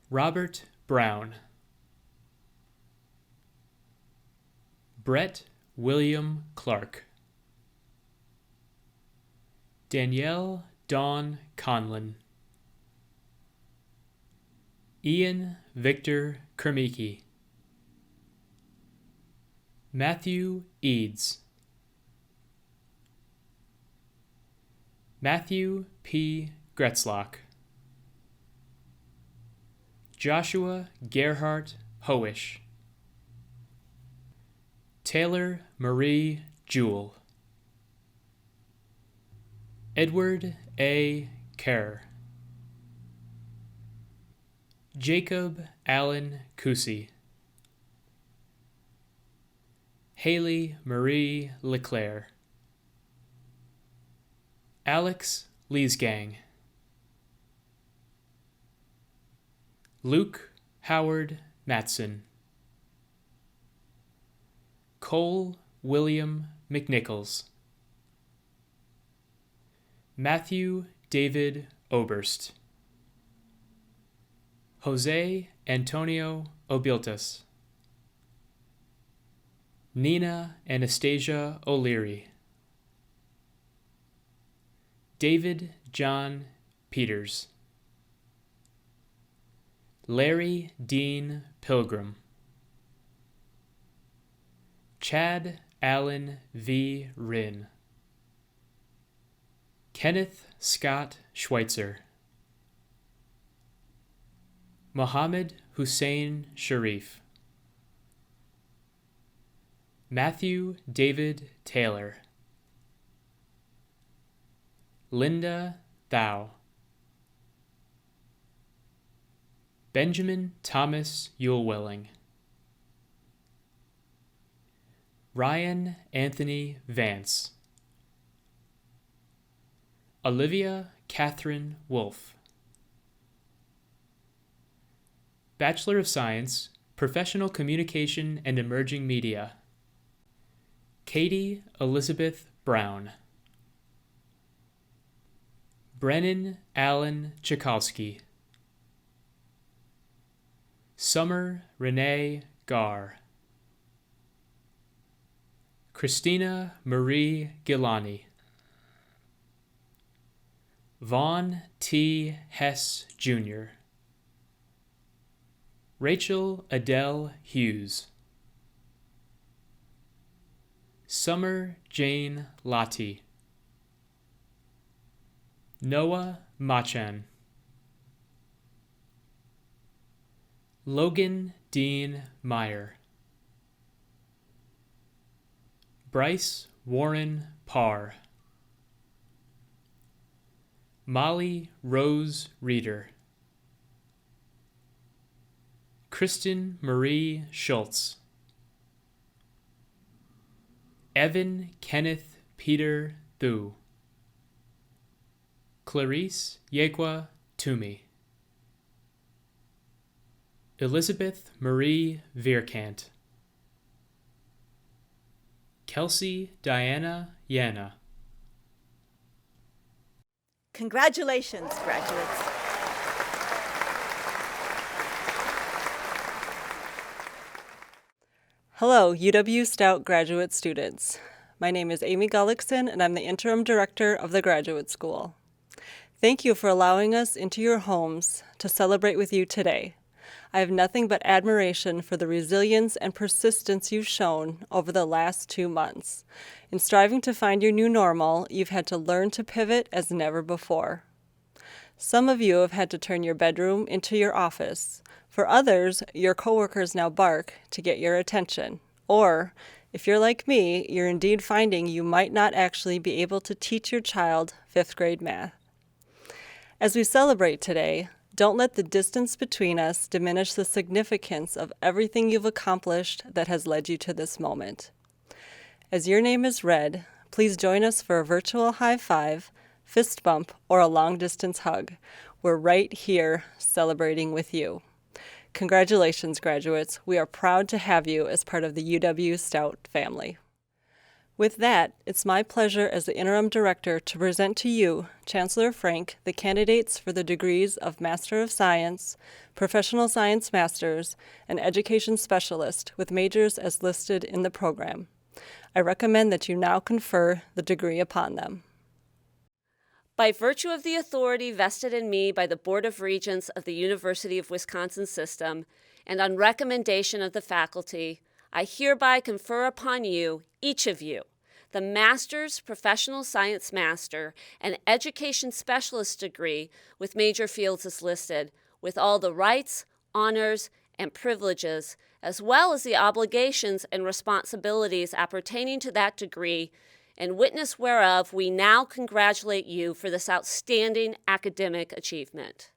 Robert Brown, Brett William Clark, Danielle Dawn Conlon, Ian Victor Kermicki, Matthew Eads, Matthew P. Gretzlock, Joshua Gerhardt Hoish, Taylor Marie Jewell, Edward A. Kerr, Jacob Allen Cusi, Haley Marie Leclerc, Alex Leesgang, Luke Howard Matson, Cole William McNichols, Matthew David Oberst, Jose Antonio Obiltas, Nina Anastasia O'Leary, David John Peters, Larry Dean Pilgrim, Chad Allen V. Rinn, Kenneth Scott Schweitzer, Mohammed Hussein Sharif, Matthew David Taylor, Linda Thau, Benjamin Thomas Yulwilling, Ryan Anthony Vance, Olivia Catherine Wolfe, Bachelor of Science, Professional Communication and Emerging Media, Katie Elizabeth Brown, Brennan Allen Tchaikovsky, Summer Renee Garr, Christina Marie Gilani, Vaughn T. Hess Jr., Rachel Adele Hughes, Summer Jane Lottie, Noah Machan, Logan Dean Meyer, Bryce Warren Parr, Molly Rose Reeder, Kristen Marie Schultz. Evan Kenneth Peter Thu. Clarice Yegua Toomey. Elizabeth Marie Vierkant. Kelsey Diana Yana. Congratulations, graduates. Hello, UW-Stout graduate students. My name is Amy Gullickson, and I'm the Interim Director of the Graduate School. Thank you for allowing us into your homes to celebrate with you today. I have nothing but admiration for the resilience and persistence you've shown over the last 2 months. In striving to find your new normal, you've had to learn to pivot as never before. Some of you have had to turn your bedroom into your office. For others, your coworkers now bark to get your attention. Or, if you're like me, you're indeed finding you might not actually be able to teach your child 5th grade math. As we celebrate today, don't let the distance between us diminish the significance of everything you've accomplished that has led you to this moment. As your name is read, please join us for a virtual high five, fist bump, or a long-distance hug. We're right here celebrating with you. Congratulations, graduates. We are proud to have you as part of the UW-Stout family. With that, it's my pleasure as the Interim Director to present to you, Chancellor Frank, the candidates for the degrees of Master of Science, Professional Science Masters, and Education Specialist with majors as listed in the program. I recommend that you now confer the degree upon them. By virtue of the authority vested in me by the Board of Regents of the University of Wisconsin System, and on recommendation of the faculty, I hereby confer upon you, each of you, the Master's Professional Science Master and Education Specialist degree with major fields as listed, with all the rights, honors, and privileges, as well as the obligations and responsibilities appertaining to that degree, in witness whereof we now congratulate you for this outstanding academic achievement.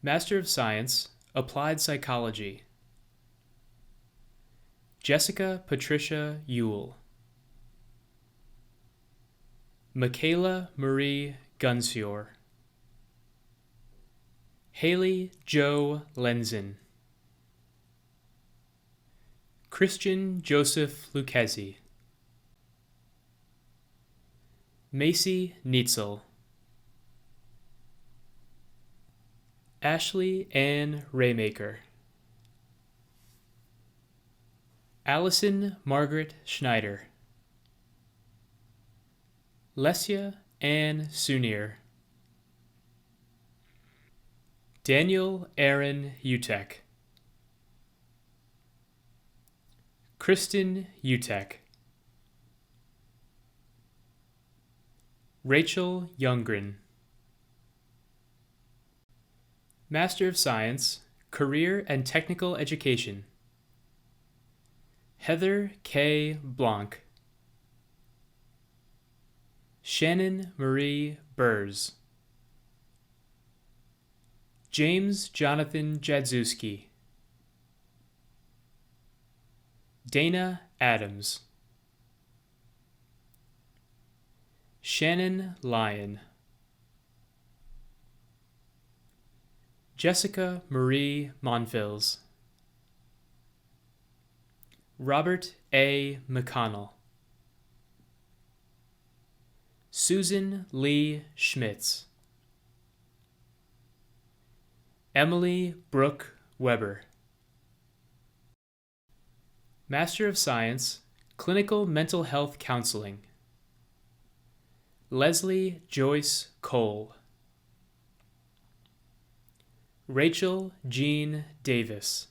Master of Science, Applied Psychology. Jessica Patricia Ewell. Michaela Marie Gunsior. Haley Joe Lenzen. Christian Joseph Lucchesi. Macy Neitzel. Ashley Ann Raymaker. Allison Margaret Schneider. Lesia Ann Sunier. Daniel Aaron Utek. Kristen Utek. Rachel Youngren. Master of Science, Career and Technical Education. Heather K. Blanc. Shannon Marie Burrs. James Jonathan Jadzewski. Dana Adams. Shannon Lyon. Jessica Marie Monfils. Robert A. McConnell. Susan Lee Schmitz. Emily Brooke Weber. Master of Science, Clinical Mental Health Counseling. Leslie Joyce Cole. Rachel Jean Davis.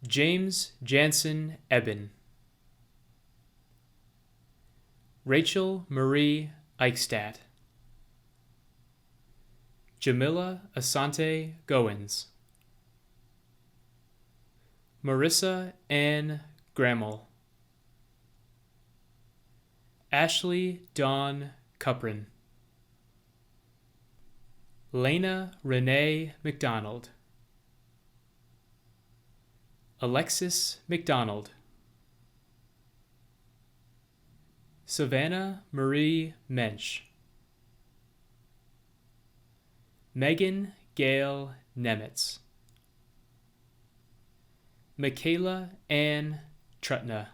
James Jansen Eben. Rachel Marie Eichstadt. Jamila Asante Goins. Marissa Ann Grammel. Ashley Dawn Cuprin. Lena Renee McDonald. Alexis McDonald. Savannah Marie Mensch. Megan Gail Nemitz. Michaela Ann Trutna.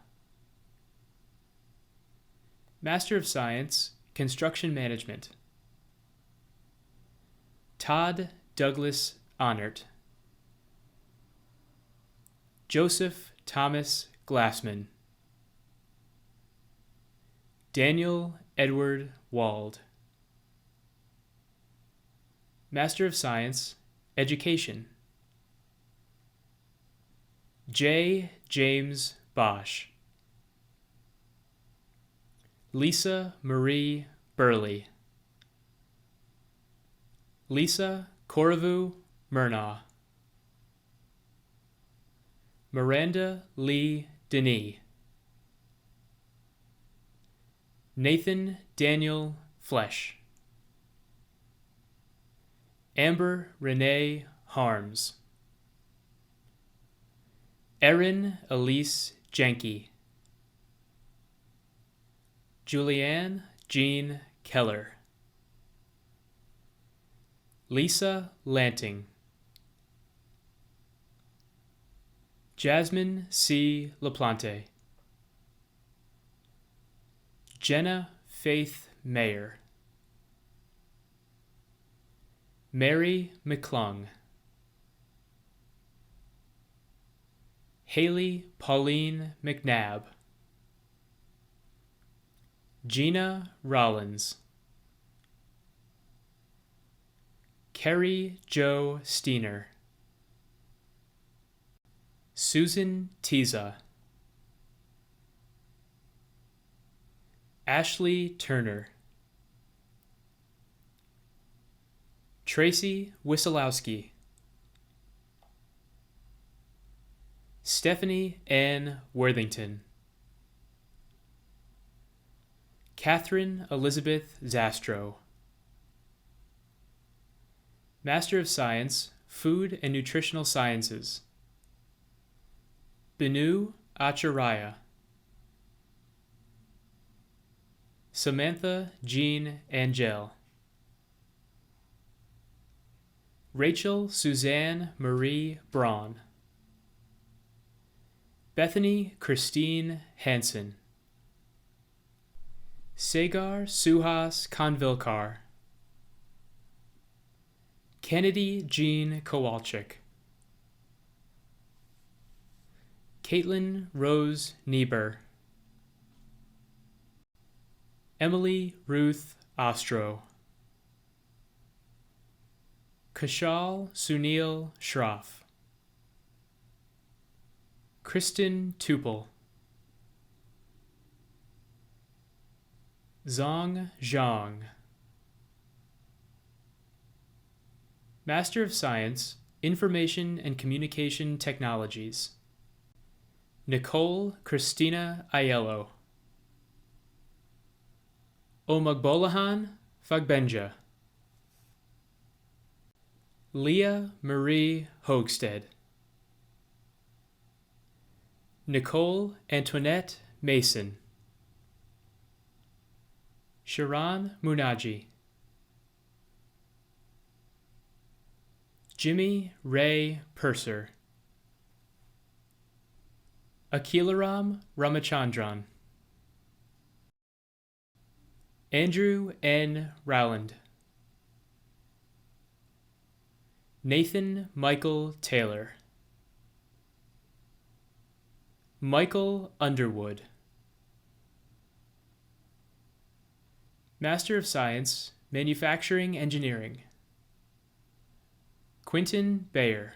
Master of Science, Construction Management. Todd Douglas Honert. Joseph Thomas Glassman. Daniel Edward Wald. Master of Science, Education. J. James Bosch. Lisa Marie Burley. Lisa Koravu Murnau. Miranda Lee Denis. Nathan Daniel Flesh. Amber Renee Harms. Erin Elise Janke. Julianne Jean Keller. Lisa Lanting. Jasmine C. LaPlante. Jenna Faith Mayer. Mary McClung. Haley Pauline McNabb. Gina Rollins. Kerry Jo Steiner. Susan Tiza. Ashley Turner. Tracy Wissolowski. Stephanie Ann Worthington. Catherine Elizabeth Zastro. Master of Science, Food and Nutritional Sciences. Binu Acharya. Samantha Jean Angel. Rachel Suzanne Marie Braun. Bethany Christine Hansen. Sagar Suhas Konvilkar. Kennedy Jean Kowalczyk. Caitlin Rose Niebuhr. Emily Ruth Ostro. Kashal Sunil Shroff. Kristen Tupel. Zong Zhang. Master of Science, Information and Communication Technologies. Nicole Christina Aiello. Omagbolahan Fagbenja. Leah Marie Hogsted. Nicole Antoinette Mason. Sharon Munaji. Jimmy Ray Purser. Akhilaram Ramachandran. Andrew N. Rowland. Nathan Michael Taylor. Michael Underwood. Master of Science, Manufacturing Engineering. Quinton Bayer.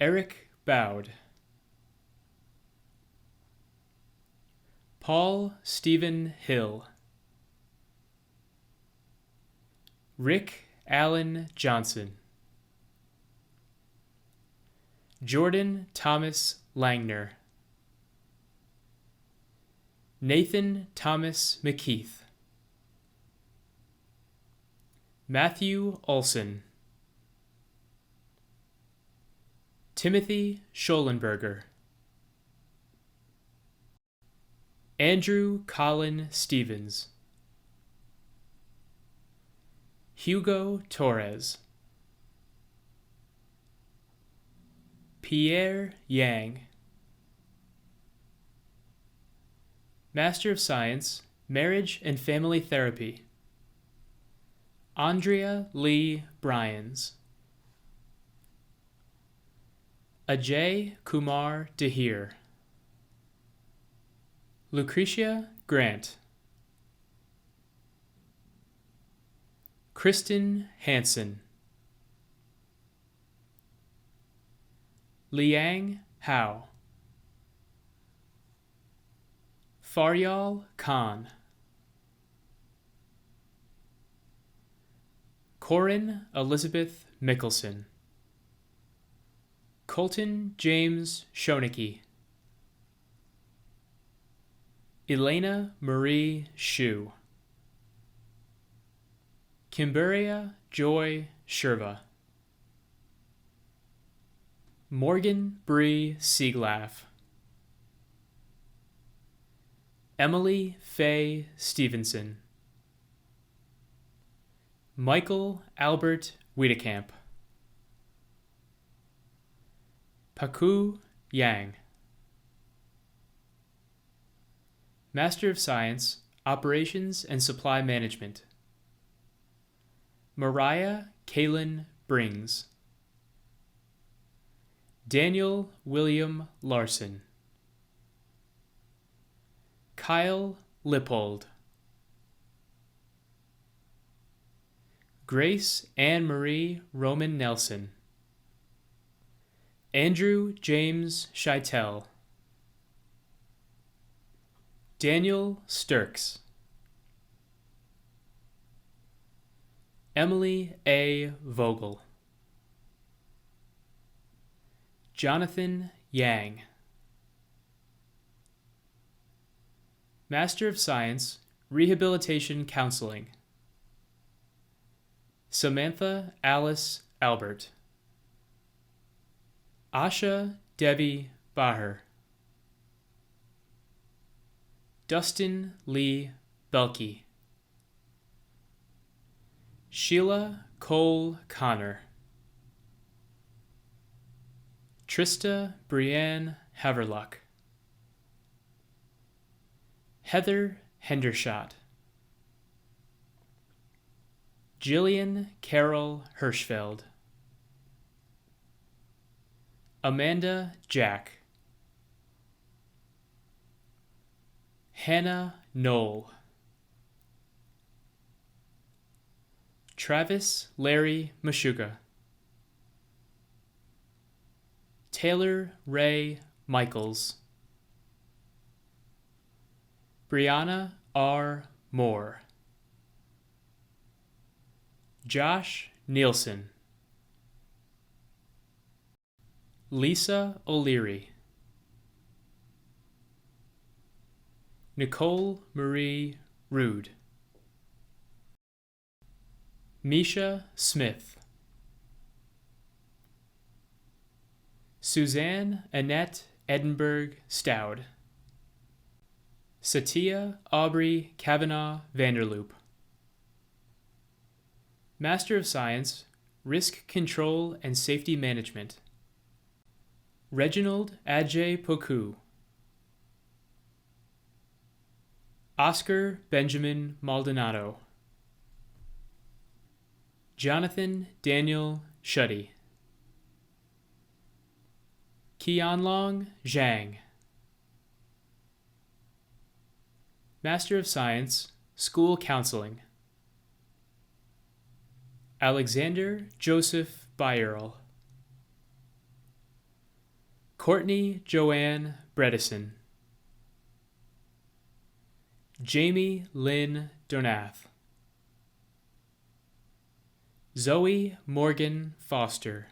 Eric Bowd. Paul Stephen Hill. Rick Allen Johnson. Jordan Thomas Langner. Nathan Thomas McKeith, Matthew Olson, Timothy Schollenberger, Andrew Colin Stevens, Hugo Torres, Pierre Yang, Master of Science, Marriage and Family Therapy, Andrea Lee Bryans, Ajay Kumar Dahir, Lucretia Grant, Kristen Hansen, Liang Hao, Faryal Khan, Corin Elizabeth Mickelson, Colton James Schoenecke, Elena Marie Shu, Kimberia Joy Sherva, Morgan Bree Sieglaff, Emily Faye Stevenson, Michael Albert Wiedekamp, Paku Yang, Master of Science, Operations and Supply Management, Mariah Kaylin Brings, Daniel William Larson, Kyle Lippold, Grace Anne Marie Roman Nelson, Andrew James Scheitel, Daniel Sturks, Emily A. Vogel, Jonathan Yang, Master of Science, Rehabilitation Counseling, Samantha Alice Albert, Asha Devi Bahar, Dustin Lee Belke, Sheila Cole Connor, Trista Brianne Haverluck, Heather Hendershot, Jillian Carol Hirschfeld, Amanda Jack, Hannah Knoll, Travis Larry Mashuga, Taylor Ray Michaels, Brianna R. Moore, Josh Nielsen, Lisa O'Leary, Nicole Marie Rude, Misha Smith, Suzanne Annette Edinburgh Stout, Satya Aubrey Kavanaugh Vanderloop, Master of Science, Risk Control and Safety Management, Reginald Ajay Poku, Oscar Benjamin Maldonado, Jonathan Daniel Shuddy, Qianlong Zhang, Master of Science, School Counseling, Alexander Joseph Byerl, Courtney Joanne Bredesen, Jamie Lynn Donath, Zoe Morgan Foster,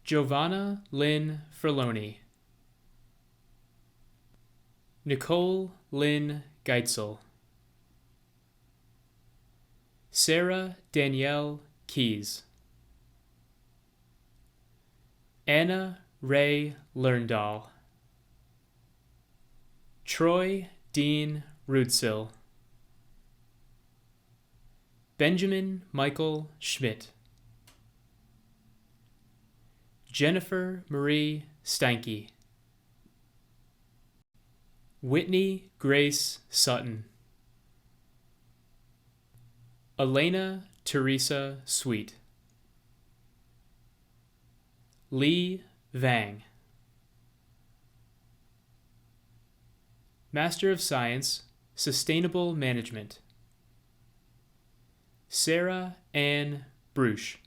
Giovanna Lynn Ferloni, Nicole Lynn Geitzel, Sarah Danielle Keys, Anna Ray Lerndal, Troy Dean Rudsill, Benjamin Michael Schmidt, Jennifer Marie Steinke, Whitney Grace Sutton, Elena Teresa Sweet, Lee Vang, Master of Science, Sustainable Management, Sarah Ann Bruch,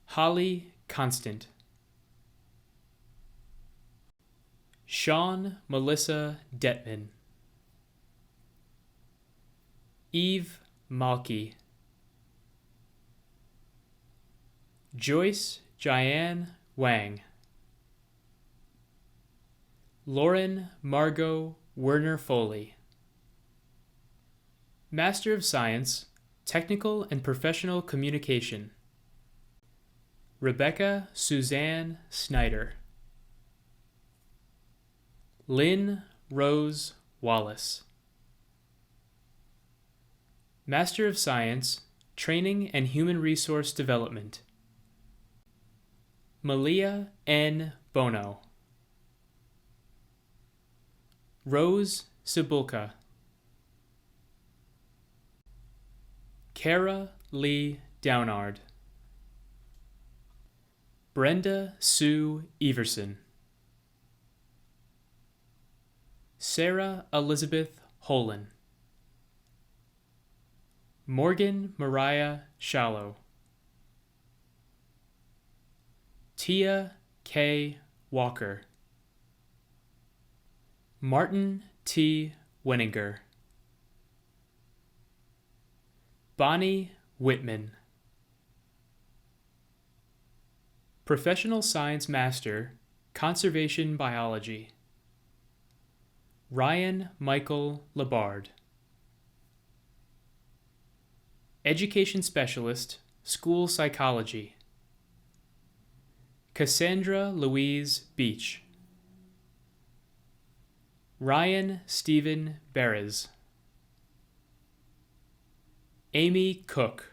Holly Constant, Sean Melissa Detman, Eve Malky, Joyce Jian Wang, Lauren Margot Werner Foley, Master of Science, Technical and Professional Communication, Rebecca Suzanne Snyder, Lynn Rose Wallace, Master of Science, Training and Human Resource Development, Malia N. Bono, Rose Cibulka, Kara Lee Downard, Brenda Sue Everson, Sarah Elizabeth Holen, Morgan Mariah Shallow, Tia K. Walker, Martin T. Wenninger, Bonnie Whitman, Professional Science Master, Conservation Biology, Ryan Michael Labard, Education Specialist, School Psychology, Cassandra Louise Beach, Ryan Stephen Beres, Amy Cook,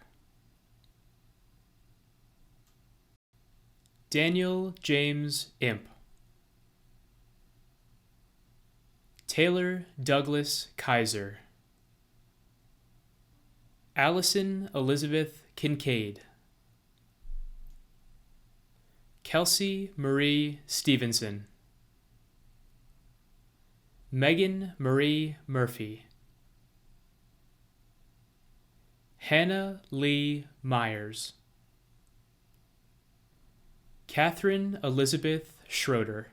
Daniel James Imp, Taylor Douglas Kaiser, Allison Elizabeth Kincaid, Kelsey Marie Stevenson, Megan Marie Murphy, Hannah Lee Myers, Catherine Elizabeth Schroeder,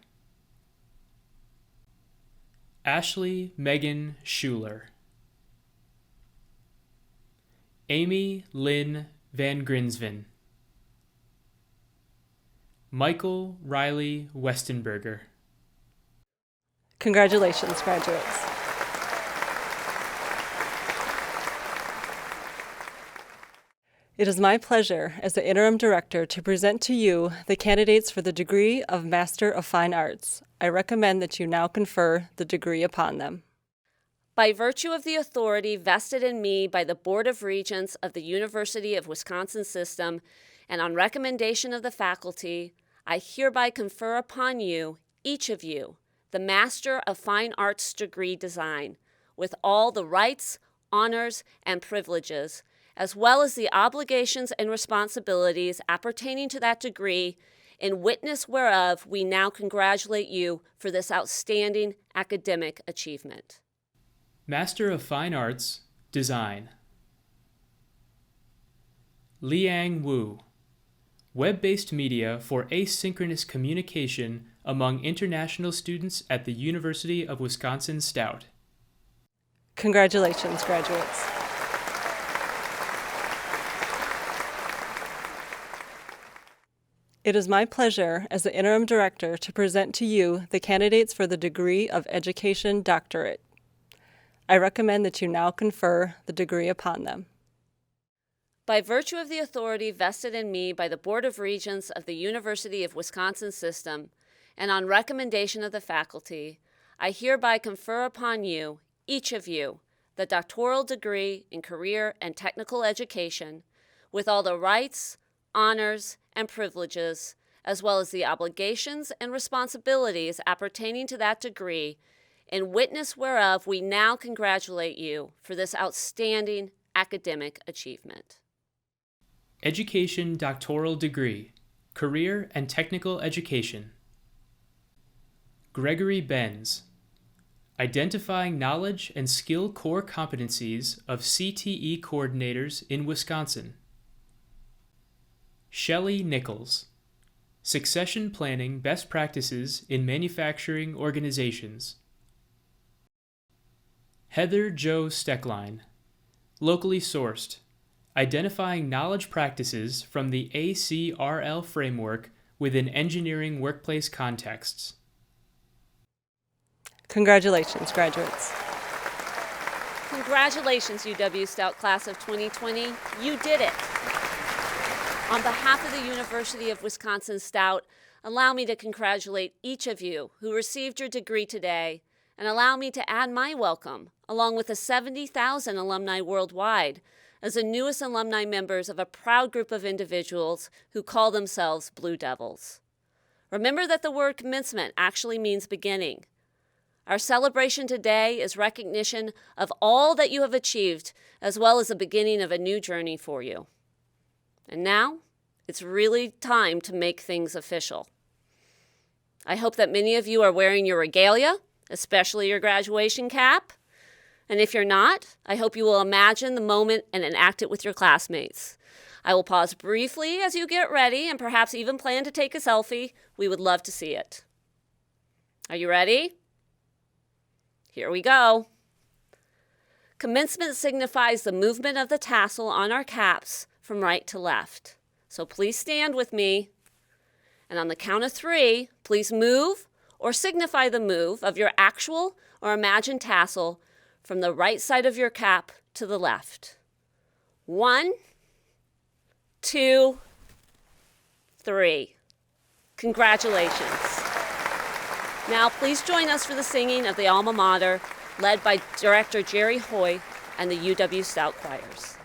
Ashley Megan Schuler, Amy Lynn Van Grinsven, Michael Riley Westenberger. Congratulations, graduates. It is my pleasure as the Interim Director to present to you the candidates for the degree of Master of Fine Arts. I recommend that you now confer the degree upon them. By virtue of the authority vested in me by the Board of Regents of the University of Wisconsin System, and on recommendation of the faculty, I hereby confer upon you, each of you, the Master of Fine Arts degree design, with all the rights, honors, and privileges, as well as the obligations and responsibilities appertaining to that degree, in witness whereof we now congratulate you for this outstanding academic achievement. Master of Fine Arts, Design, Liang Wu, Web-based media for asynchronous communication among international students at the University of Wisconsin-Stout. Congratulations, graduates. It is my pleasure as the interim director to present to you the candidates for the degree of Education Doctorate. I recommend that you now confer the degree upon them. By virtue of the authority vested in me by the Board of Regents of the University of Wisconsin System, and on recommendation of the faculty, I hereby confer upon you, each of you, the doctoral degree in career and technical education, with all the rights, honors, and privileges, as well as the obligations and responsibilities appertaining to that degree, in witness whereof we now congratulate you for this outstanding academic achievement. Education Doctoral Degree, Career and Technical Education. Gregory Benz, Identifying Knowledge and Skill Core Competencies of CTE Coordinators in Wisconsin. Shelley Nichols, Succession Planning Best Practices in Manufacturing Organizations. Heather Jo Steckline, Locally Sourced, Identifying Knowledge Practices from the ACRL Framework within Engineering Workplace Contexts. Congratulations, graduates. Congratulations, UW-Stout Class of 2020. You did it. On behalf of the University of Wisconsin-Stout, allow me to congratulate each of you who received your degree today, and allow me to add my welcome, along with the 70,000 alumni worldwide, as the newest alumni members of a proud group of individuals who call themselves Blue Devils. Remember that the word commencement actually means beginning. Our celebration today is recognition of all that you have achieved, as well as the beginning of a new journey for you. And now, it's really time to make things official. I hope that many of you are wearing your regalia, especially your graduation cap. And if you're not, I hope you will imagine the moment and enact it with your classmates. I will pause briefly as you get ready and perhaps even plan to take a selfie. We would love to see it. Are you ready? Here we go. Commencement signifies the movement of the tassel on our caps from right to left. So please stand with me. And on the count of 3, please move or signify the move of your actual or imagined tassel from the right side of your cap to the left. 1, 2, 3. Congratulations. Now please join us for the singing of the Alma Mater, led by Director Jerry Hoy and the UW-Stout choirs.